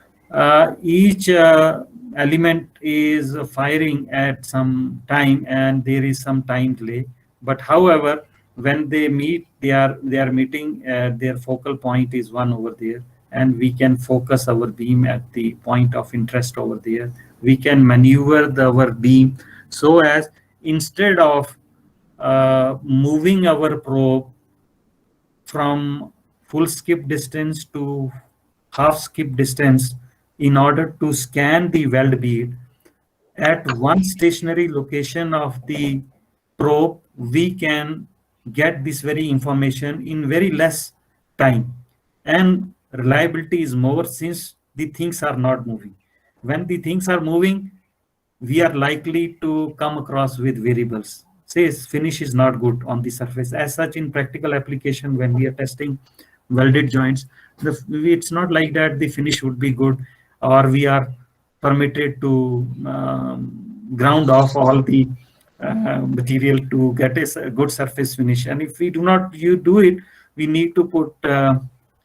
each element is firing at some time, and there is some time delay. But however, when they meet, they are meeting. Their focal point is one over there, and we can focus our beam at the point of interest over there. We can maneuver our beam so as, instead of moving our probe from full skip distance to half skip distance in order to scan the weld bead, at one stationary location of the probe, we can get this very information in very less time, and reliability is more since the things are not moving. When the things are moving, we are likely to come across with variables. Says finish is not good on the surface. As such, in practical application, when we are testing welded joints, it's not like that the finish would be good, or we are permitted to ground off all the material to get a good surface finish. And if we do not you do it, we need to put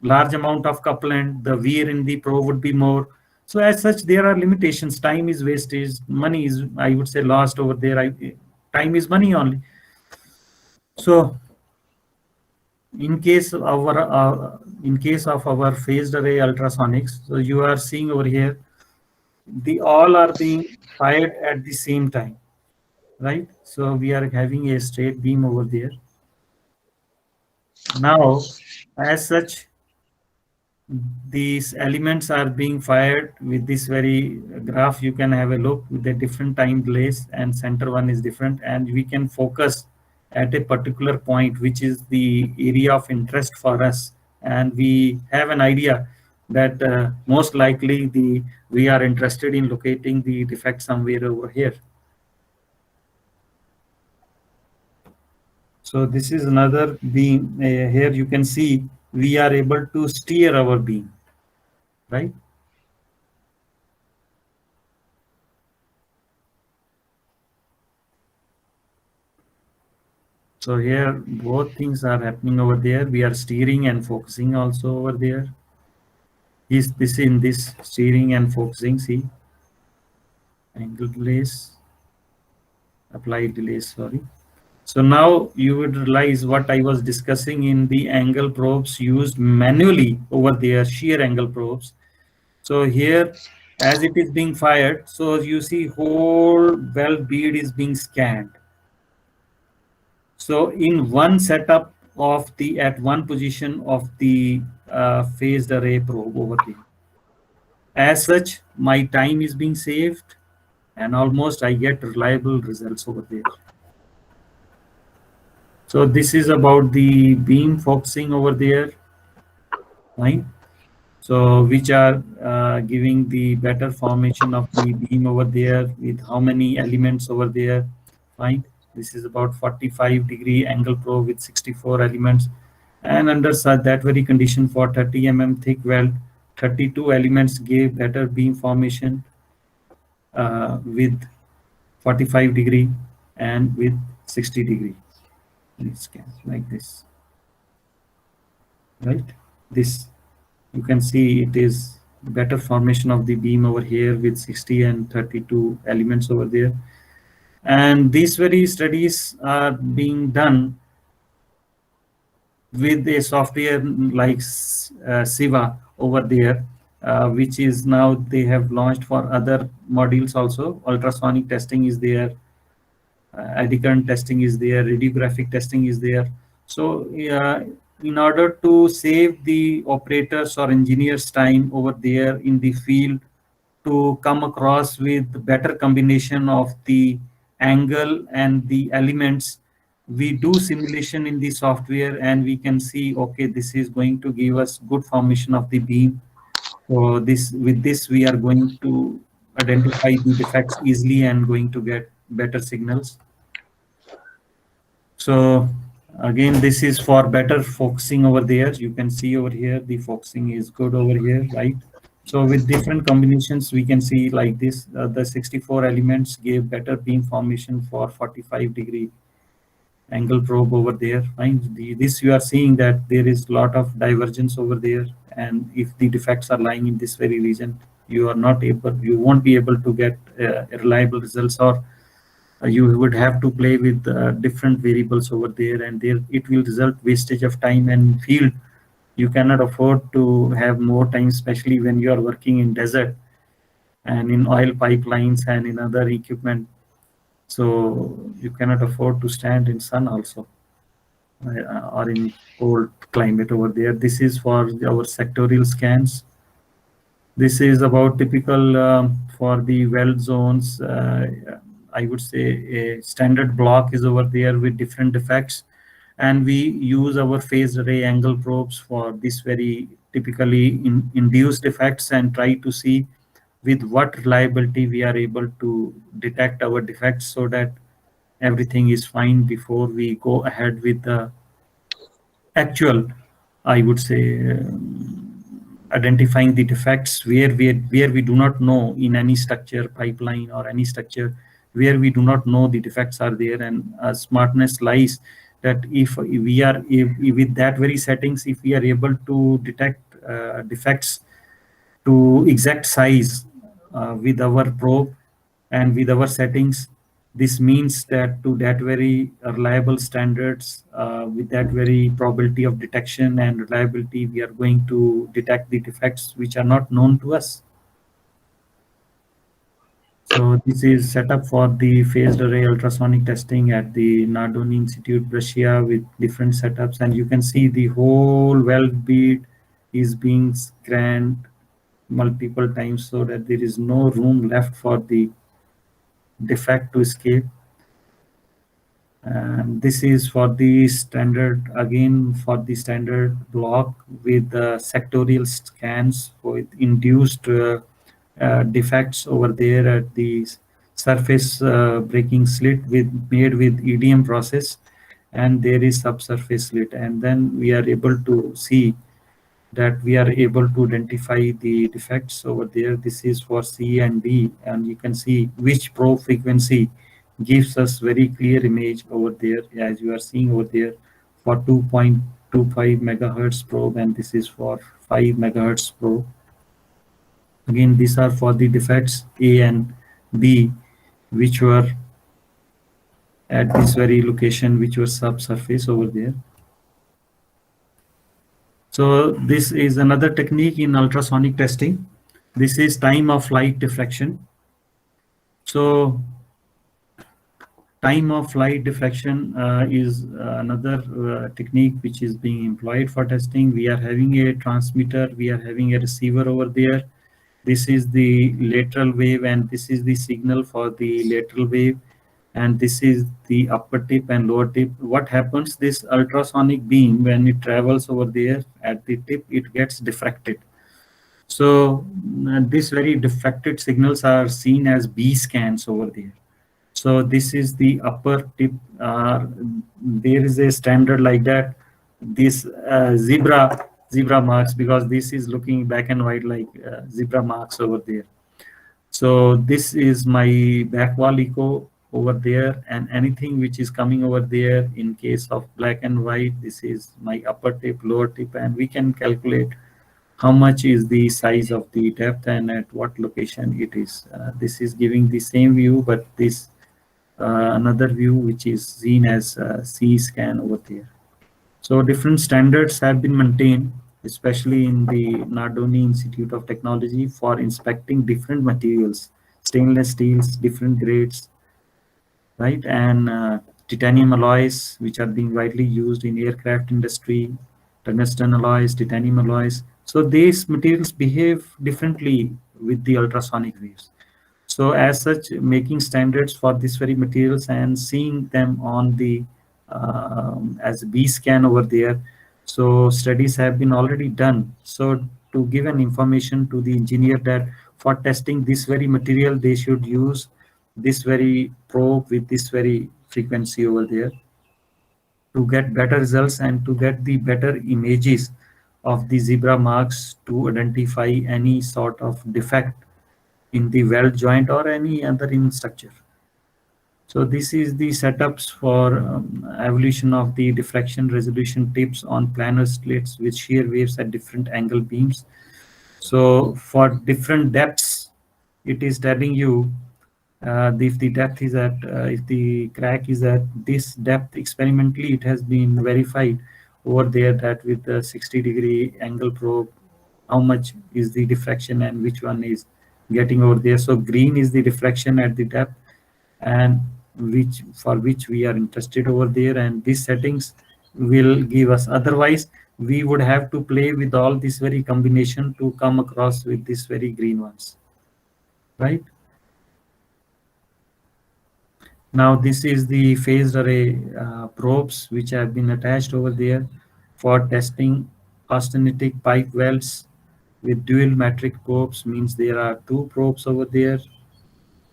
large amount of couplant. The wear in the probe would be more. So as such, there are limitations. Time is wastage. Money is, I would say, lost over there. Time is money only. So in case of our phased array ultrasonics, so you are seeing over here, the all are being fired at the same time, right? So we are having a straight beam over there. Now, as such, these elements are being fired with this very graph. You can have a look with the different time delays, and center one is different, and we can focus at a particular point, which is the area of interest for us, and we have an idea that most likely we are interested in locating the defect somewhere over here. So this is another beam. Here you can see we are able to steer our beam, right? So here both things are happening over there. We are steering and focusing also over there. Is this in this steering and focusing? See, angle delays, applied delays, sorry. So now you would realize what I was discussing in the angle probes used manually over there, shear angle probes. So here, as it is being fired, so you see whole weld bead is being scanned. So in one setup of the at one position of the phased array probe over there. As such, my time is being saved and almost I get reliable results over there. So this is about the beam focusing over there, right? So which are giving the better formation of the beam over there with how many elements over there, right? This is about 45-degree angle probe with 64 elements. And under such that very condition for 30 mm thick weld, 32 elements gave better beam formation with 45-degree and with 60-degree. Let's scan like this, right? This you can see it is better formation of the beam over here with 60 and 32 elements over there. And these very studies are being done with a software like Siva over there, which is now they have launched for other modules also. Ultrasonic testing is there, eddy current testing is there, radiographic testing is there. So in order to save the operators or engineers time over there in the field to come across with better combination of the angle and the elements, we do simulation in the software and we can see, okay, this is going to give us good formation of the beam. So this with this we are going to identify the defects easily and going to get better signals. So again, this is for better focusing over there. You can see over here, the focusing is good over here, right? So with different combinations, we can see like this, the 64 elements gave better beam formation for 45-degree angle probe over there, right? This you are seeing that there is a lot of divergence over there. And if the defects are lying in this very region, you won't be able to get reliable results, or you would have to play with different variables over there, and there it will result wastage of time and field. You cannot afford to have more time, especially when you are working in desert and in oil pipelines and in other equipment. So you cannot afford to stand in sun also or in cold climate over there. This is for our sectorial scans. This is about typical for the weld zones. I would say a standard block is over there with different defects, and we use our phased array angle probes for this very typically induced defects and try to see with what reliability we are able to detect our defects so that everything is fine before we go ahead with the actual, I would say, identifying the defects where we do not know in any structure, pipeline or any structure, where we do not know the defects are there. And smartness lies that if we are with that very settings, if we are able to detect defects to exact size with our probe and with our settings, this means that to that very reliable standards, with that very probability of detection and reliability, we are going to detect the defects which are not known to us. So this is set up for the phased array ultrasonic testing at the Nardoni Institute, Russia, with different setups. And you can see the whole weld bead is being scanned multiple times so that there is no room left for the defect to escape. And this is for the standard, again for the standard block with the sectorial scans with induced defects over there at the surface breaking slit made with EDM process, and there is subsurface slit, and then we are able to see that we are able to identify the defects over there. This is for C and D, and you can see which probe frequency gives us very clear image over there, as you are seeing over there for 2.25 megahertz probe, and this is for 5 megahertz probe. Again, these are for the defects A and B, which were at this very location, which was subsurface over there. So this is another technique in ultrasonic testing. This is time of flight diffraction. So Time of flight diffraction is another technique which is being employed for testing. We are having a transmitter, we are having a receiver over there. This is the lateral wave, and this is the signal for the lateral wave, and this is the upper tip and lower tip. What happens, this ultrasonic beam, when it travels over there at the tip, it gets diffracted. So these very diffracted signals are seen as B scans over there. So this is the upper tip. There is a standard like that. This zebra marks, because this is looking black and white like zebra marks over there. So this is my back wall echo over there, and anything which is coming over there in case of black and white, this is my upper tip, lower tip, and we can calculate how much is the size of the depth and at what location it is. This is giving the same view, but this another view which is seen as C scan over there. So different standards have been maintained, especially in the Nardoni Institute of Technology, for inspecting different materials, stainless steels, different grades, right? And titanium alloys, which are being widely used in aircraft industry, tungsten alloys, titanium alloys. So these materials behave differently with the ultrasonic waves. So as such, making standards for these very materials and seeing them on the as B scan over there. So studies have been already done. So to give an information to the engineer that for testing this very material, they should use this very probe with this very frequency over there to get better results and to get the better images of the zebra marks to identify any sort of defect in the weld joint or any other in structure. So this is the setups for evolution of the diffraction resolution tips on planar slits with shear waves at different angle beams. So for different depths, it is telling you if the depth is at, if the crack is at this depth, experimentally it has been verified over there that with the 60-degree angle probe, how much is the diffraction and which one is getting over there. So green is the diffraction at the depth, and which we are interested over there, and these settings will give us. Otherwise, we would have to play with all this very combination to come across with this very green ones, right? Now this is the phased array probes which have been attached over there for testing austenitic pipe welds with dual metric probes. Means there are two probes over there.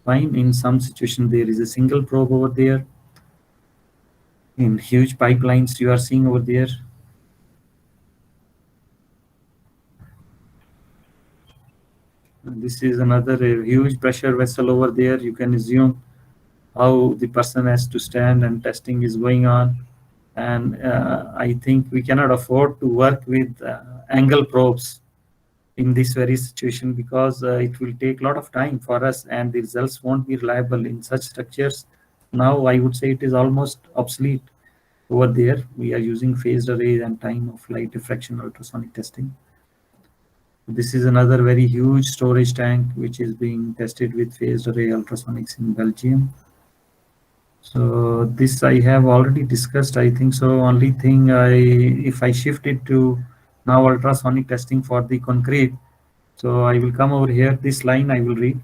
Fine. In some situation there is a single probe over there. In huge pipelines you are seeing over there. This is another huge pressure vessel over there. You can assume how the person has to stand and testing is going on. And I think we cannot afford to work with angle probes in this very situation, because it will take a lot of time for us and the results won't be reliable in such structures. Now I would say it is almost obsolete over there. We are using phased array and time of flight diffraction ultrasonic testing. This is another very huge storage tank which is being tested with phased array ultrasonics in Belgium. So this I have already discussed, I think. So only thing, if I shift it to now ultrasonic testing for the concrete, so I will come over here, this line I will read: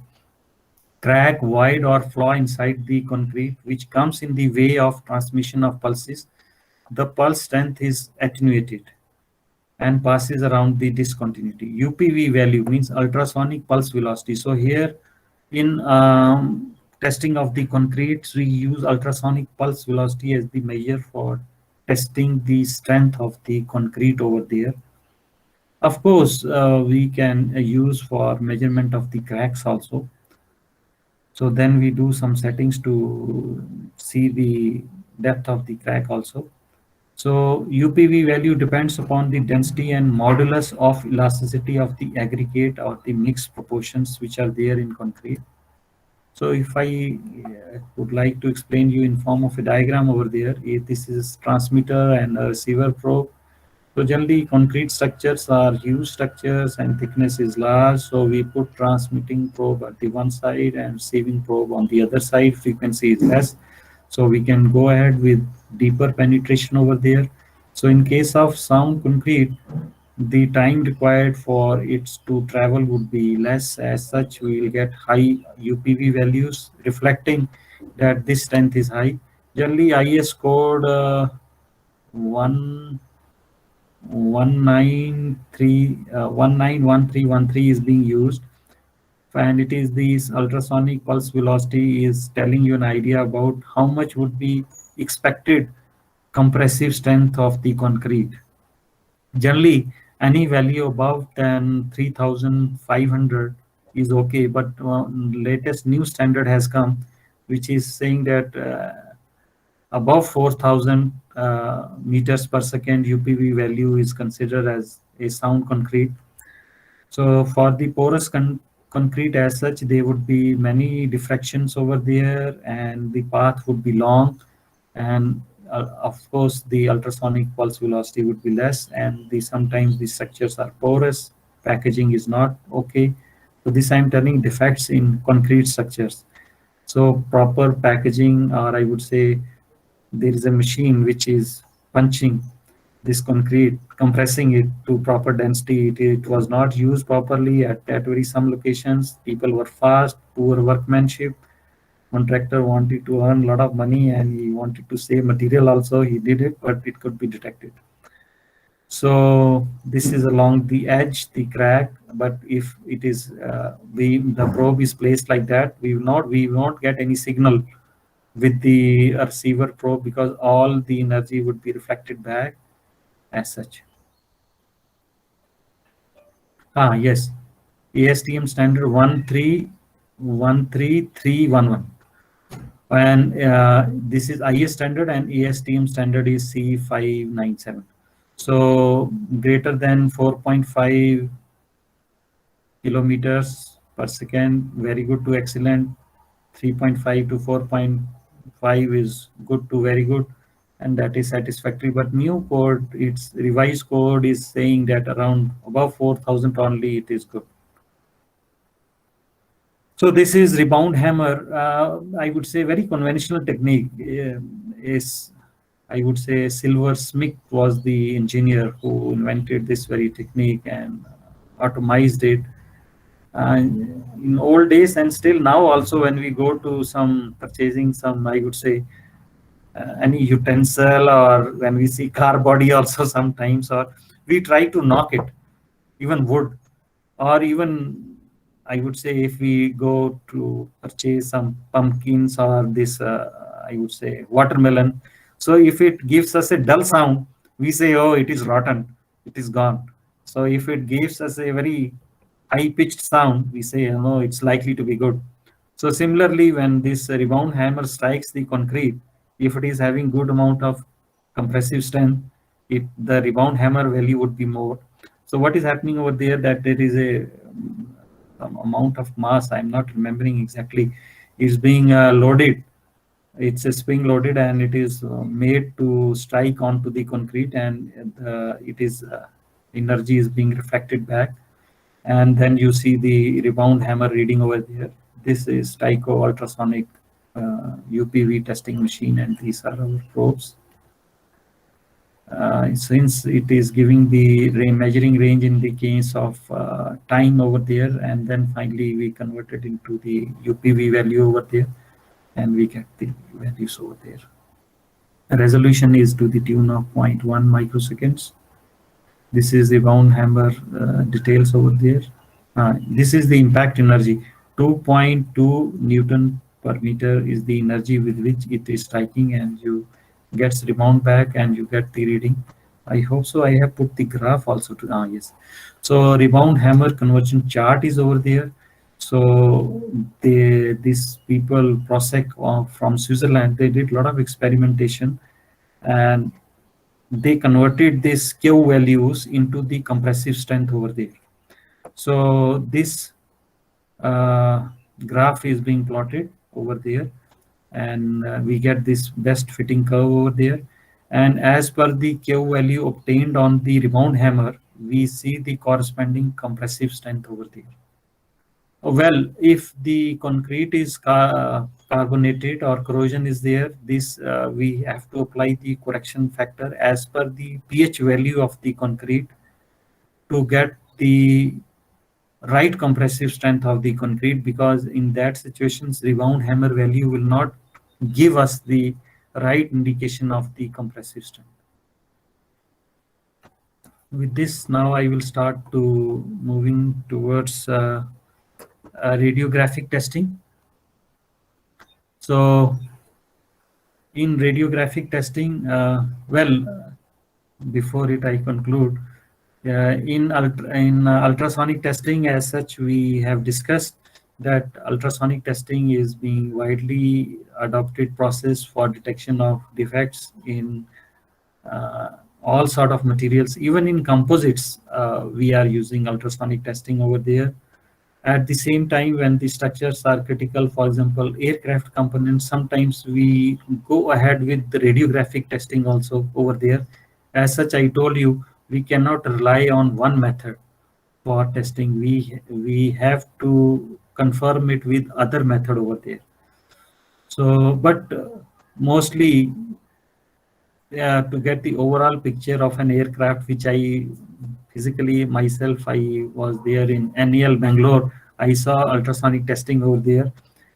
crack, void or flaw inside the concrete which comes in the way of transmission of pulses. The pulse strength is attenuated and passes around the discontinuity. UPV value means ultrasonic pulse velocity. So here in testing of the concretes, we use ultrasonic pulse velocity as the measure for testing the strength of the concrete over there. Of course, we can use for measurement of the cracks also. So then we do some settings to see the depth of the crack also. So UPV value depends upon the density and modulus of elasticity of the aggregate or the mixed proportions which are there in concrete. So if I would like to explain you in form of a diagram over there, this is transmitter and a receiver probe. So generally concrete structures are huge structures and thickness is large. So we put transmitting probe at the one side and receiving probe on the other side. Frequency is less. So we can go ahead with deeper penetration over there. So in case of sound concrete, the time required for it to travel would be less. As such, we will get high UPV values reflecting that this strength is high. Generally, IS code 1 191313 is being used, and it is this ultrasonic pulse velocity is telling you an idea about how much would be expected compressive strength of the concrete. Generally, any value above than 3,500 is okay, but latest new standard has come, which is saying that above 4,000 meters per second UPV value is considered as a sound concrete. So for the porous concrete as such, there would be many diffractions over there, and the path would be long, and of course the ultrasonic pulse velocity would be less, and sometimes the structures are porous, packaging is not okay. So this I'm telling defects in concrete structures. So proper packaging, or I would say there is a machine which is punching this concrete, compressing it to proper density. It was not used properly at very some locations. People were fast, poor workmanship. Contractor wanted to earn a lot of money and he wanted to save material also. He did it, but it could be detected. So this is along the edge, the crack. But if it is the probe is placed like that, we won't get any signal with the receiver probe, because all the energy would be reflected back as such. Yes, ASTM standard 1313311, and this is IS standard, and ASTM standard is C597. So greater than 4.5 kilometers per second, very good to excellent. 3.5 to 4.5 is good to very good, and that is satisfactory. But new code, its revised code is saying that around above 4,000 only it is good. So this is rebound hammer. I would say very conventional technique. Is I would say Silver Smith was the engineer who invented this very technique and automized it. In old days and still now also, when we go to some purchasing some, I would say any utensil, or when we see car body also sometimes, or we try to knock it, even wood, or even I would say if we go to purchase some pumpkins or this I would say watermelon, so if it gives us a dull sound, we say, oh, it is rotten, it is gone. So if it gives us a very high pitched sound, we say, no, it's likely to be good. So similarly, when this rebound hammer strikes the concrete, if it is having good amount of compressive strength, the rebound hammer value would be more. So what is happening over there, that there is a amount of mass, I'm not remembering exactly, is being loaded. It's a spring loaded, and it is made to strike onto the concrete, and it is energy is being reflected back, and then you see the rebound hammer reading over there. This is Tyco ultrasonic UPV testing machine, and these are our probes. Since it is giving the measuring range in the case of time over there, and then finally we convert it into the UPV value over there, and we get the values over there. The resolution is to the tune of 0.1 microseconds. This is the rebound hammer details over there. This is the impact energy. 2.2 Newton per meter is the energy with which it is striking, and you gets rebound back and you get the reading. I hope so. I have put the graph also to yes. So rebound hammer conversion chart is over there. So these people Prosek from Switzerland, they did a lot of experimentation, and they converted these Q values into the compressive strength over there. So this graph is being plotted over there, and we get this best fitting curve over there. And as per the Q value obtained on the rebound hammer, we see the corresponding compressive strength over there. Well, if the concrete is carbonated or corrosion is there, this we have to apply the correction factor as per the pH value of the concrete to get the right compressive strength of the concrete, because in that situations rebound hammer value will not give us the right indication of the compressive strength. With this, now I will start to moving towards radiographic testing. So in radiographic testing, before it I conclude, in ultrasonic testing as such, we have discussed that ultrasonic testing is being widely adopted process for detection of defects in all sort of materials. Even in composites, we are using ultrasonic testing over there. At the same time, when the structures are critical, for example, aircraft components, sometimes we go ahead with the radiographic testing also over there. As such, I told you, we cannot rely on one method for testing. We have to confirm it with other method over there. So, but mostly, yeah, to get the overall picture of an aircraft, which I physically myself, I was there in NEL Bangalore. I saw ultrasonic testing over there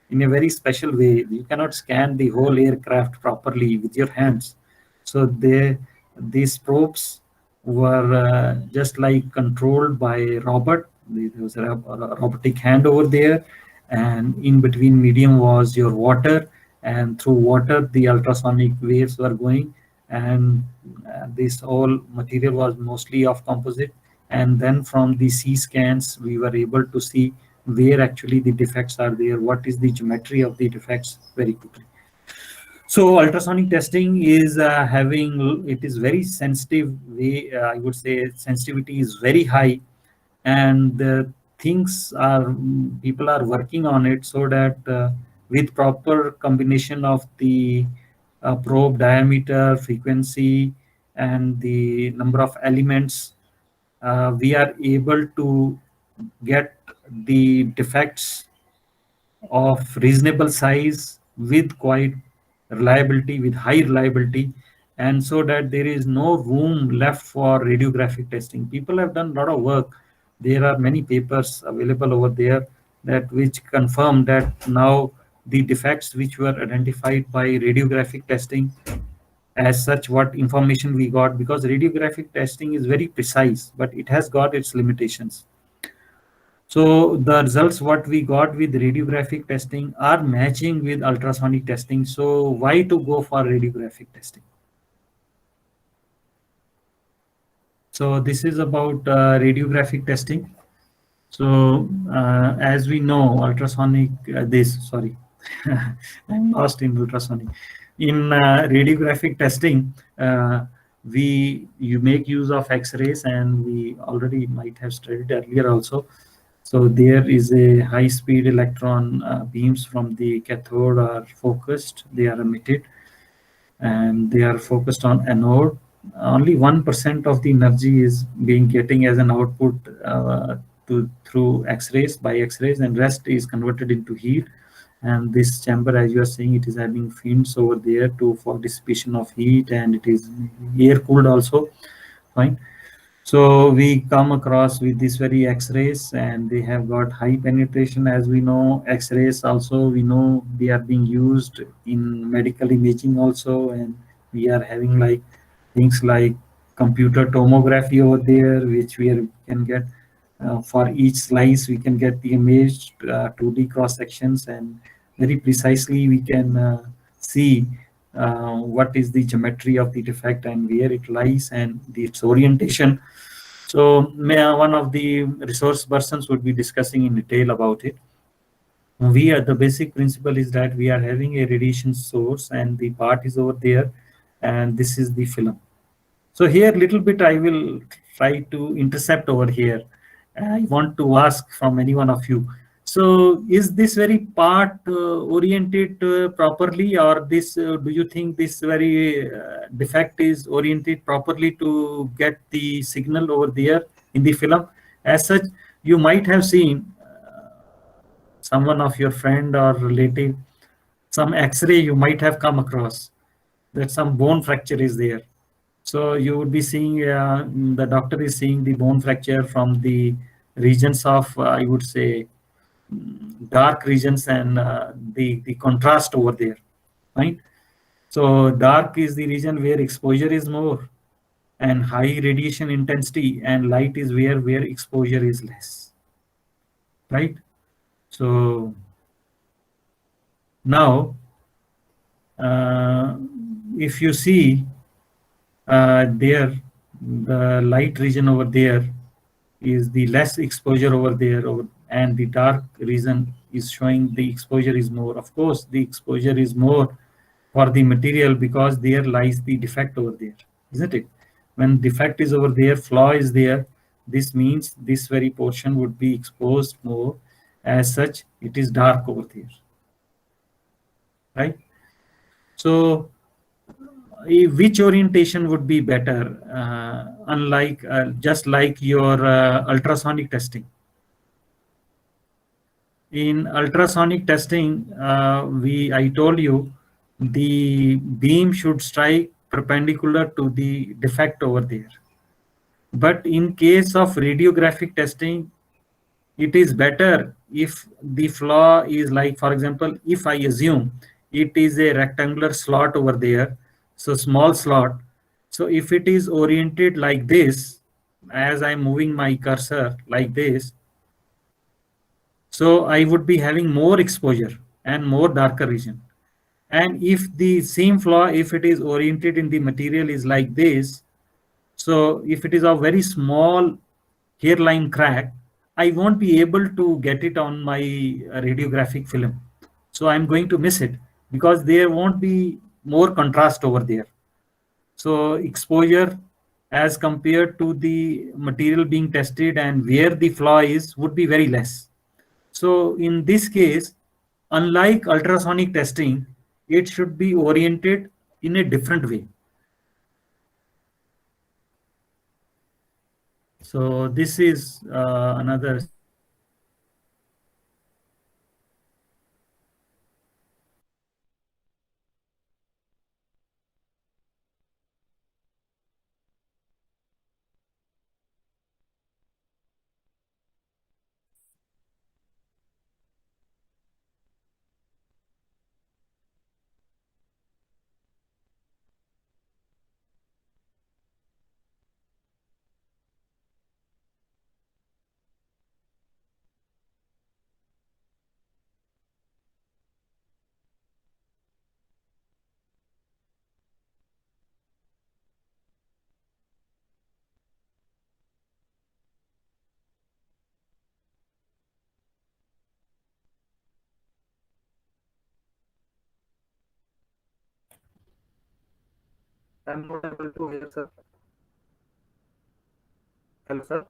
in a very special way. You cannot scan the whole aircraft properly with your hands. So these probes were just like controlled by a robot. There was a robotic hand over there, and in between medium was your water, and through water the ultrasonic waves were going, and this whole material was mostly of composite. And then from the C scans, we were able to see where actually the defects are there, what is the geometry of the defects very quickly. So ultrasonic testing is it is very sensitive way. I would say sensitivity is very high, and things are people are working on it so that with proper combination of the probe diameter, frequency, and the number of elements, we are able to get the defects of reasonable size with quite reliability, with high reliability, and so that there is no room left for radiographic testing. People have done a lot of work. There are many papers available over there that which confirm that now the defects which were identified by radiographic testing, as such what information we got, because radiographic testing is very precise, but it has got its limitations. So the results what we got with radiographic testing are matching with ultrasonic testing. So why to go for radiographic testing? So this is about radiographic testing. So as we know, ultrasonic, I'm lost in ultrasonic. In radiographic testing, you make use of X-rays, and we already might have studied earlier also. So there is a high-speed electron beams from the cathode are focused, they are emitted, and they are focused on anode. Only 1% of the energy is being getting as an output through X-rays, by X-rays, and rest is converted into heat. And this chamber, as you are seeing, it is having fins over there for dissipation of heat, and it is air cooled also. Fine. So we come across with these very X-rays, and they have got high penetration. As we know, X-rays also, we know they are being used in medical imaging also, and we are having like things like computer tomography over there, which can get for each slice, we can get the image 2D cross sections, and very precisely we can see what is the geometry of the defect and where it lies and its orientation. So one of the resource persons would be discussing in detail about it. The basic principle is that we are having a radiation source, and the part is over there, and this is the film. So here little bit I will try to intercept over here. I want to ask from any one of you. So is this very part oriented properly, or this do you think this very defect is oriented properly to get the signal over there in the film? As such, you might have seen someone of your friend or relative some X-ray you might have come across that some bone fracture is there. So you would be seeing the doctor is seeing the bone fracture from the regions of I would say dark regions and the contrast over there, right? So dark is the region where exposure is more and high radiation intensity, and light is where exposure is less, right? So now if you see there, the light region over there is the less exposure over there, and the dark region is showing the exposure is more. Of course, the exposure is more for the material because there lies the defect over there, isn't it? When defect is over there, flaw is there, this means this very portion would be exposed more. As such, it is dark over there, right? So which orientation would be better, unlike just like your ultrasonic testing? In ultrasonic testing, I told you the beam should strike perpendicular to the defect over there. But in case of radiographic testing, it is better if the flaw is like, for example, if I assume it is a rectangular slot over there, so small slot. So if it is oriented like this, as I'm moving my cursor like this, so I would be having more exposure and more darker region. And if the same flaw, if it is oriented in the material is like this, so if it is a very small hairline crack, I won't be able to get it on my radiographic film. So I'm going to miss it because there won't be more contrast over there. So exposure as compared to the material being tested and where the flaw is would be very less. So in this case, unlike ultrasonic testing, it should be oriented in a different way. So this is another. I'm not able to hear, sir. Hello, sir.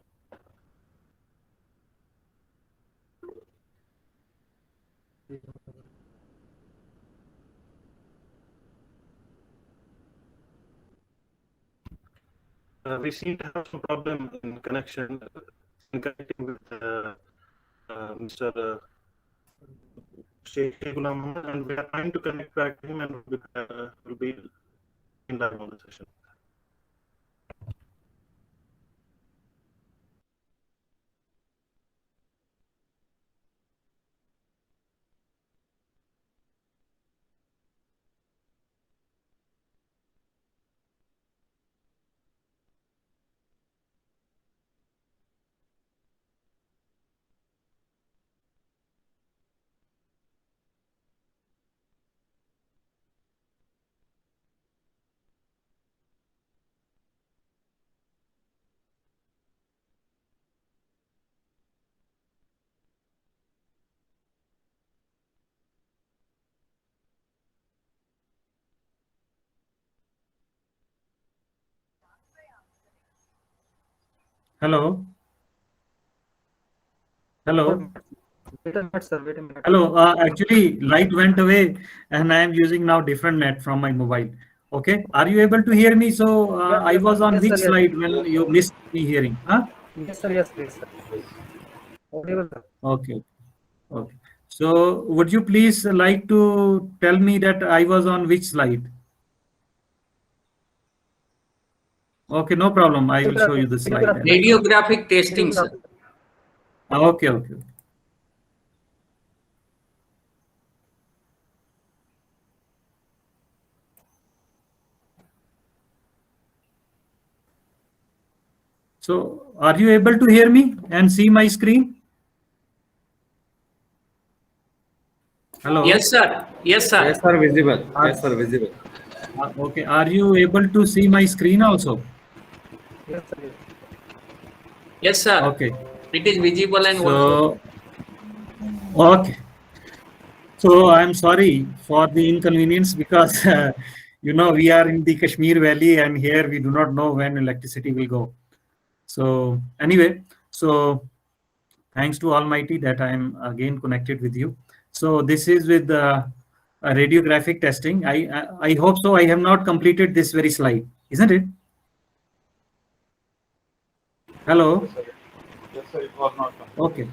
We seem to have some problem in connection, in connecting with Mr. Sheikh Ghulam, and we are trying to connect back to him, and will be in live on the session. Hello. Hello. Wait a minute, sir. Wait a minute. Hello. Actually, light went away, and I am using now different net from my mobile. Okay. Are you able to hear me? So I was on which slide when you missed me hearing? Huh? Yes, sir. Yes, please, sir. Audible, sir. Okay. Okay. So would you please like to tell me that I was on which slide? Okay, no problem. I will show you the slide. Radiographic testing, sir. Okay, okay. So are you able to hear me and see my screen? Hello? Yes, sir. Yes, sir. Yes, sir, visible. Yes, sir, visible. Okay. Are you able to see my screen also? Yes, sir. Yes, sir. Okay. It is visible and So, okay. So I'm sorry for the inconvenience because we are in the Kashmir Valley and here we do not know when electricity will go. So anyway, so thanks to Almighty that I am again connected with you. So this is with radiographic testing. I hope so. I have not completed this very slide, isn't it? Hello. Yes, sir, it was not. Okay.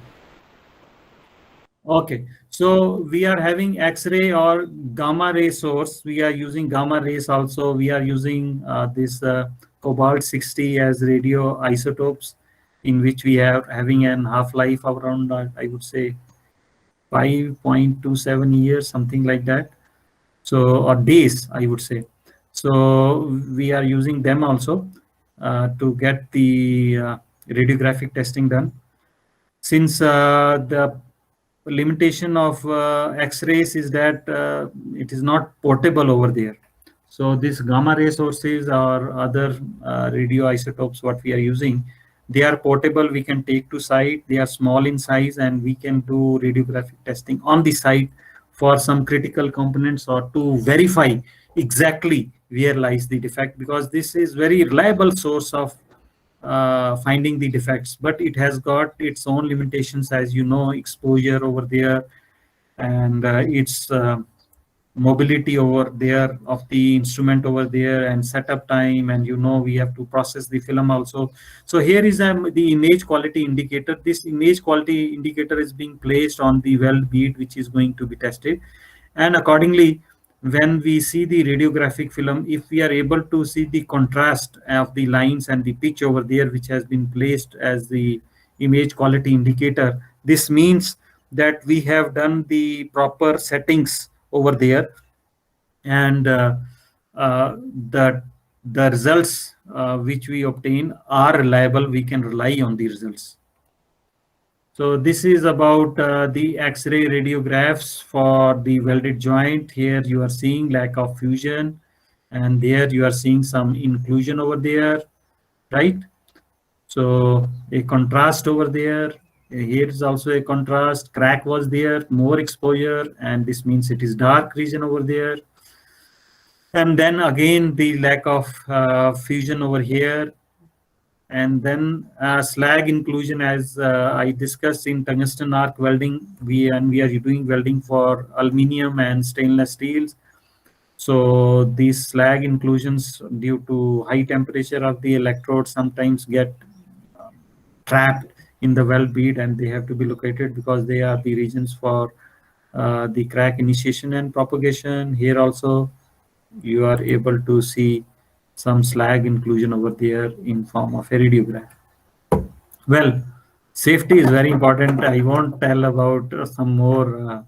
Okay. So we are having X-ray or gamma ray source. We are using gamma rays also. We are using this cobalt 60 as radio isotopes, in which we are having an half-life of around, I would say, 5.27 years, something like that. So, or days, I would say. So we are using them also to get the radiographic testing done. Since the limitation of X-rays is that it is not portable over there. So this gamma ray sources or other radioisotopes what we are using, they are portable. We can take to site. They are small in size and we can do radiographic testing on the site for some critical components or to verify exactly where lies the defect, because this is very reliable source of finding the defects, but it has got its own limitations, as you know, exposure over there and its mobility over there of the instrument over there and setup time, and we have to process the film also. So here is the image quality indicator. This image quality indicator is being placed on the weld bead which is going to be tested, and accordingly when we see the radiographic film, if we are able to see the contrast of the lines and the pitch over there which has been placed as the image quality indicator, this means that we have done the proper settings over there, and uh, the the results which we obtain are reliable. We can rely on the results. So this is about the X-ray radiographs for the welded joint. Here you are seeing lack of fusion, and there you are seeing some inclusion over there, right? So a contrast over there. Here is also a contrast. Crack was there, more exposure, and this means it is dark region over there. And then again the lack of fusion over here, and then slag inclusion, as I discussed in tungsten arc welding. We are doing welding for aluminum and stainless steels. So these slag inclusions due to high temperature of the electrode sometimes get trapped in the weld bead, and they have to be located because they are the regions for the crack initiation and propagation. Here also you are able to see some slag inclusion over there in form of a radiograph. Well, safety is very important. I won't tell about some more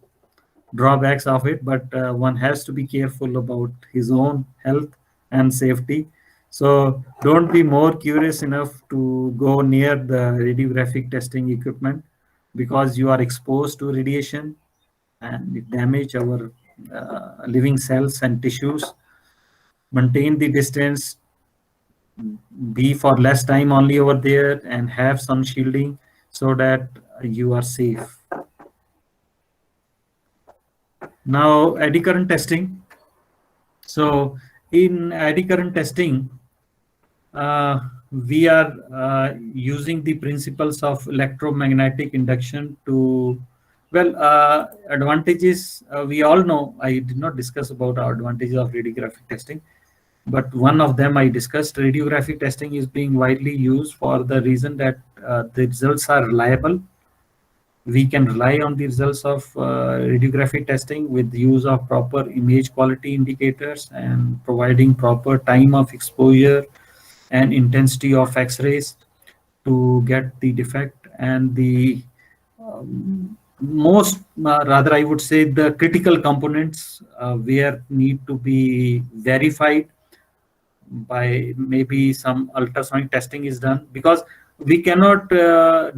drawbacks of it, but one has to be careful about his own health and safety. So don't be more curious enough to go near the radiographic testing equipment, because you are exposed to radiation and it damage our living cells and tissues. Maintain the distance, be for less time only over there, and have some shielding so that you are safe. Now, eddy current testing. So in eddy current testing, we are using the principles of electromagnetic induction to, advantages we all know. I did not discuss about our advantages of radiographic testing, but one of them I discussed. Radiographic testing is being widely used for the reason that the results are reliable, we can rely on the results of radiographic testing with the use of proper image quality indicators and providing proper time of exposure and intensity of X-rays to get the defect. And the most rather I would say the critical components where need to be verified by maybe some ultrasonic testing is done, because we cannot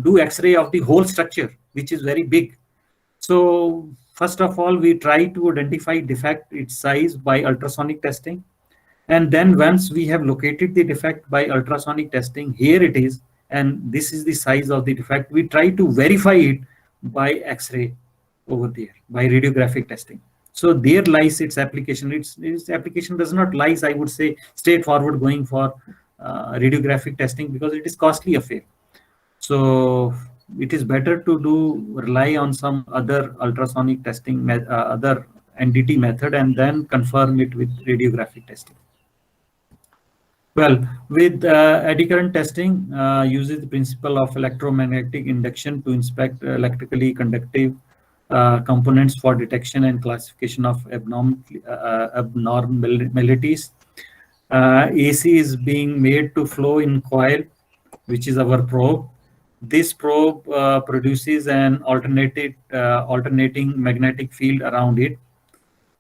do X-ray of the whole structure, which is very big. So first of all, we try to identify defect, its size by ultrasonic testing. And then once we have located the defect by ultrasonic testing, here it is, and this is the size of the defect, we try to verify it by X-ray over there, by radiographic testing. So there lies its application. Its application does not lies, I would say, straightforward going for radiographic testing, because it is costly affair. So it is better to rely on some other ultrasonic testing, other NDT method, and then confirm it with radiographic testing. Well, with eddy current testing, uses the principle of electromagnetic induction to inspect electrically conductive components for detection and classification of abnormalities. AC is being made to flow in coil, which is our probe. This probe produces an alternating magnetic field around it.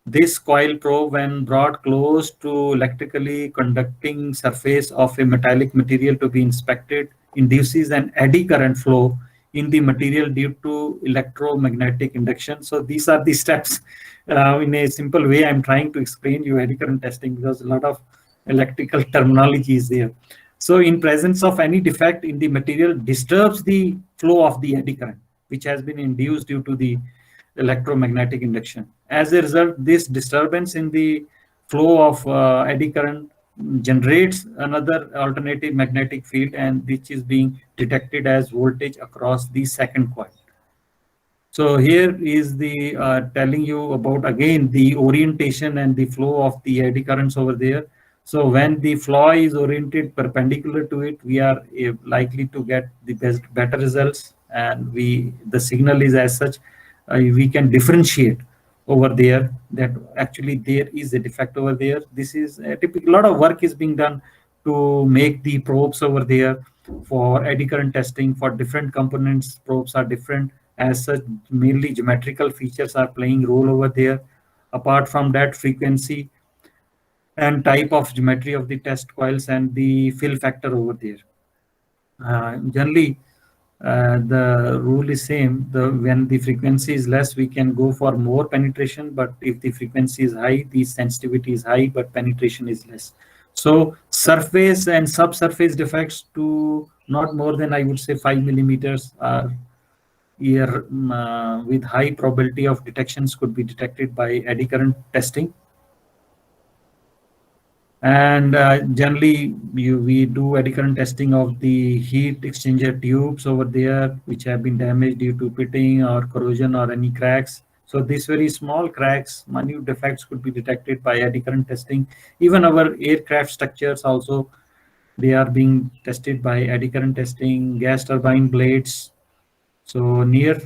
This coil probe, when brought close to electrically conducting surface of a metallic material to be inspected, induces an eddy current flow in the material due to electromagnetic induction. So these are the steps. In a simple way, I'm trying to explain you eddy current testing, because a lot of electrical terminology is there. So in presence of any defect in the material disturbs the flow of the eddy current, which has been induced due to the electromagnetic induction. As a result, this disturbance in the flow of eddy current generates another alternative magnetic field, and which is being detected as voltage across the second coil. So here is the telling you about again the orientation and the flow of the eddy currents over there. So when the flow is oriented perpendicular to it, we are likely to get the better results, and the signal is as such we can differentiate over there that actually there is a defect over there. This is a typical, lot of work is being done to make the probes over there for eddy current testing for different components. Probes are different, as such mainly geometrical features are playing role over there. Apart from that, frequency and type of geometry of the test coils and the fill factor over there. Generally, the rule is same. When the frequency is less, we can go for more penetration, but if the frequency is high, the sensitivity is high, but penetration is less. So surface and subsurface defects to not more than, I would say, 5 millimeters are here with high probability of detections could be detected by eddy current testing. And generally, we do eddy current testing of the heat exchanger tubes over there, which have been damaged due to pitting or corrosion or any cracks. So these very small cracks, minute defects could be detected by eddy current testing. Even our aircraft structures also, they are being tested by eddy current testing. Gas turbine blades. So near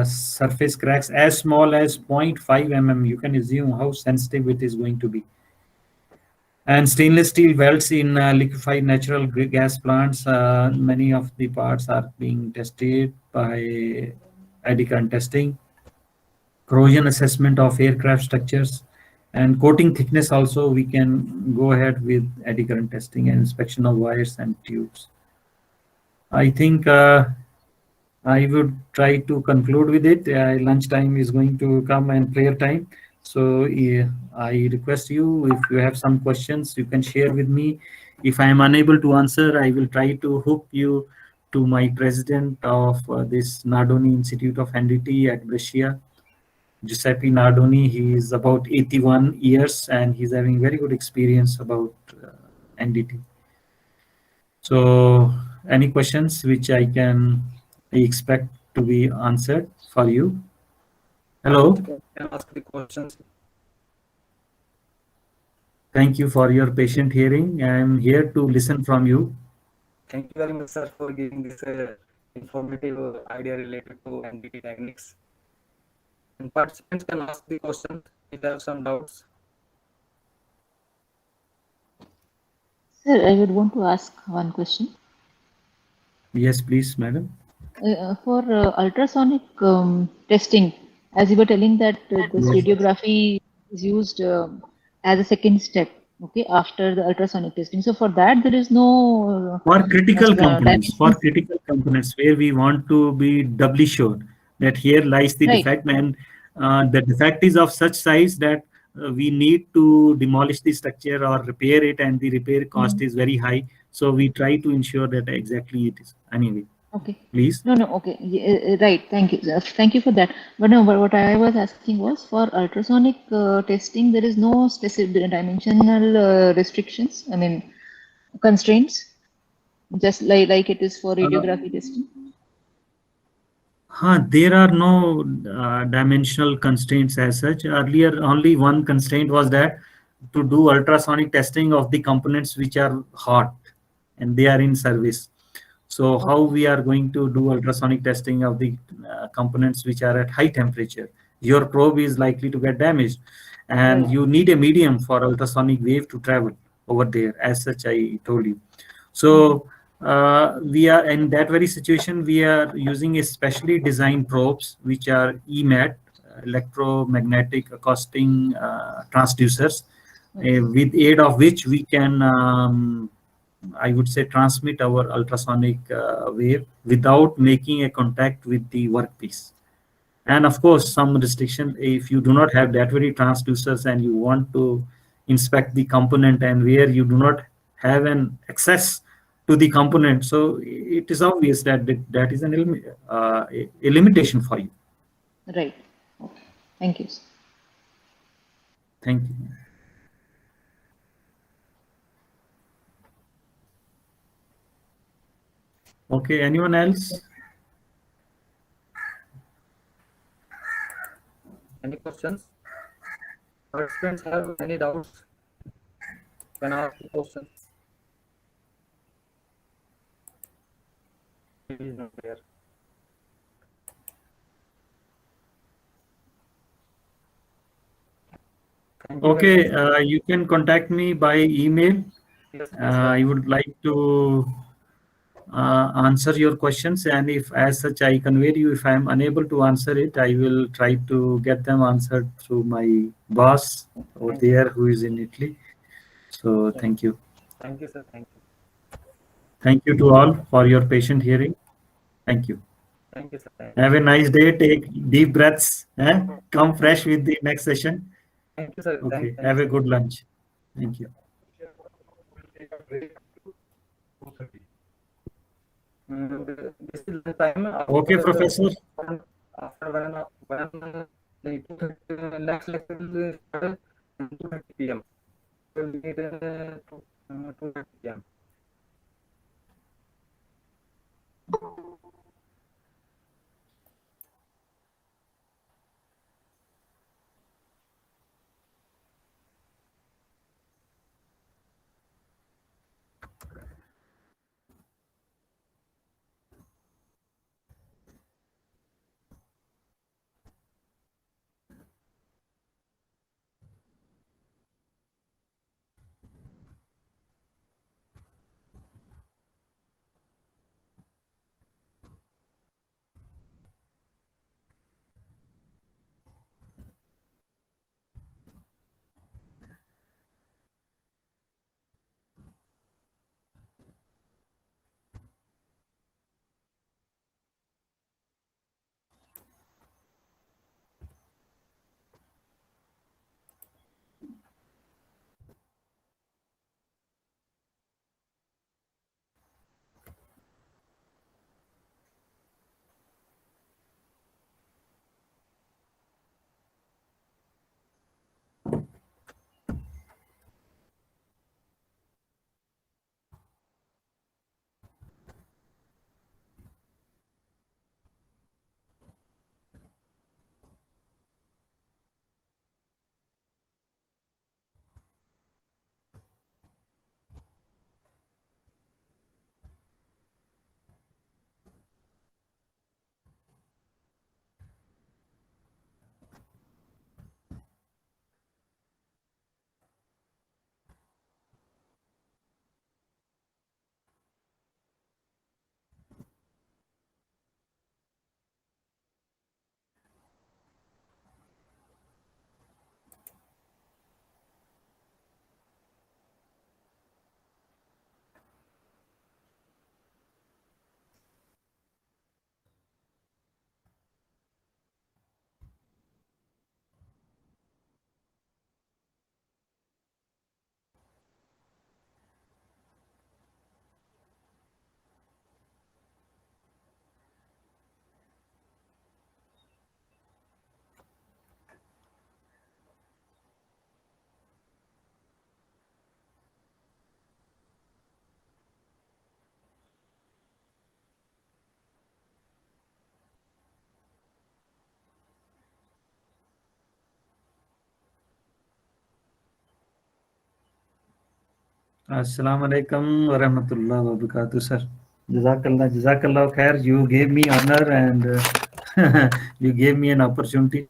surface cracks as small as 0.5 mm, you can assume how sensitive it is going to be. And stainless steel welds in liquefied natural gas plants, many of the parts are being tested by eddy current testing. Corrosion assessment of aircraft structures and coating thickness also, we can go ahead with eddy current testing and inspection of wires and tubes. I think I would try to conclude with it. Lunchtime is going to come and prayer time. So I request you, if you have some questions, you can share with me. If I am unable to answer, I will try to hook you to my president of this Nardoni Institute of NDT at Brescia, Giuseppe Nardoni. He is about 81 years and he's having very good experience about NDT. So any questions which I expect to be answered for you? Hello. Can ask the questions. Thank you for your patient hearing. I am here to listen from you. Thank you very much, sir, for giving this informative idea related to NDT techniques. And participants can ask the questions if they have some doubts. Sir, I would want to ask one question. Yes, please, madam. For ultrasonic testing, as you were telling that this Yes. radiography is used as a second step, okay, after the ultrasonic testing. So for that, there is no For critical components, for dimensions, critical components where we want to be doubly sure that here lies the right? defect, and the defect is of such size that we need to demolish the structure or repair it, and the repair cost is very high. So we try to ensure that exactly it is. Anyway, Okay. please. No, okay. Right. Thank you. Thank you for that. But no, but what I was asking was for ultrasonic testing, there is no specific dimensional restrictions. I mean, constraints, just like it is for radiography testing. There are no dimensional constraints as such. Earlier, only one constraint was that to do ultrasonic testing of the components which are hot and they are in service. So how we are going to do ultrasonic testing of the components which are at high temperature? Your probe is likely to get damaged, and Right. you need a medium for ultrasonic wave to travel over there. As such, I told you. So we are in that very situation. We are using a specially designed probes which are EMAT, electromagnetic accosting transducers, with aid of which we can I would say transmit our ultrasonic wave without making a contact with the workpiece. And of course, some restriction, if you do not have that very transducers and you want to inspect the component and where you do not have an access to the component, so it is obvious that that is a limitation for you. Right. Okay. Thank you. Thank you. Okay, anyone else? Any questions? Participants have any doubts? Can ask the questions. It is not there. Thank you very Okay, much. you can contact me by email. Yes, yes, I would like to answer your questions, and if as such I convey you, if I am unable to answer it, I will try to get them answered through my boss over Thank you. there who is in Italy. So thank you. Thank you, sir. Thank you. Thank you to all for your patient hearing. Thank you. Thank you, sir. Thank you. Have a nice day. Take deep breaths. Come fresh with the next session. Thank you, sir. Okay. Thank Have a you. good lunch. Thank you. This is the time Okay, Professor. after when the next lecture will start at 2:30 p.m. We'll meet 2:30 p.m. Assalamu alaikum wa rahmatullahi wa barakatuh, sir. Jazakallah khair. You gave me honor and you gave me an opportunity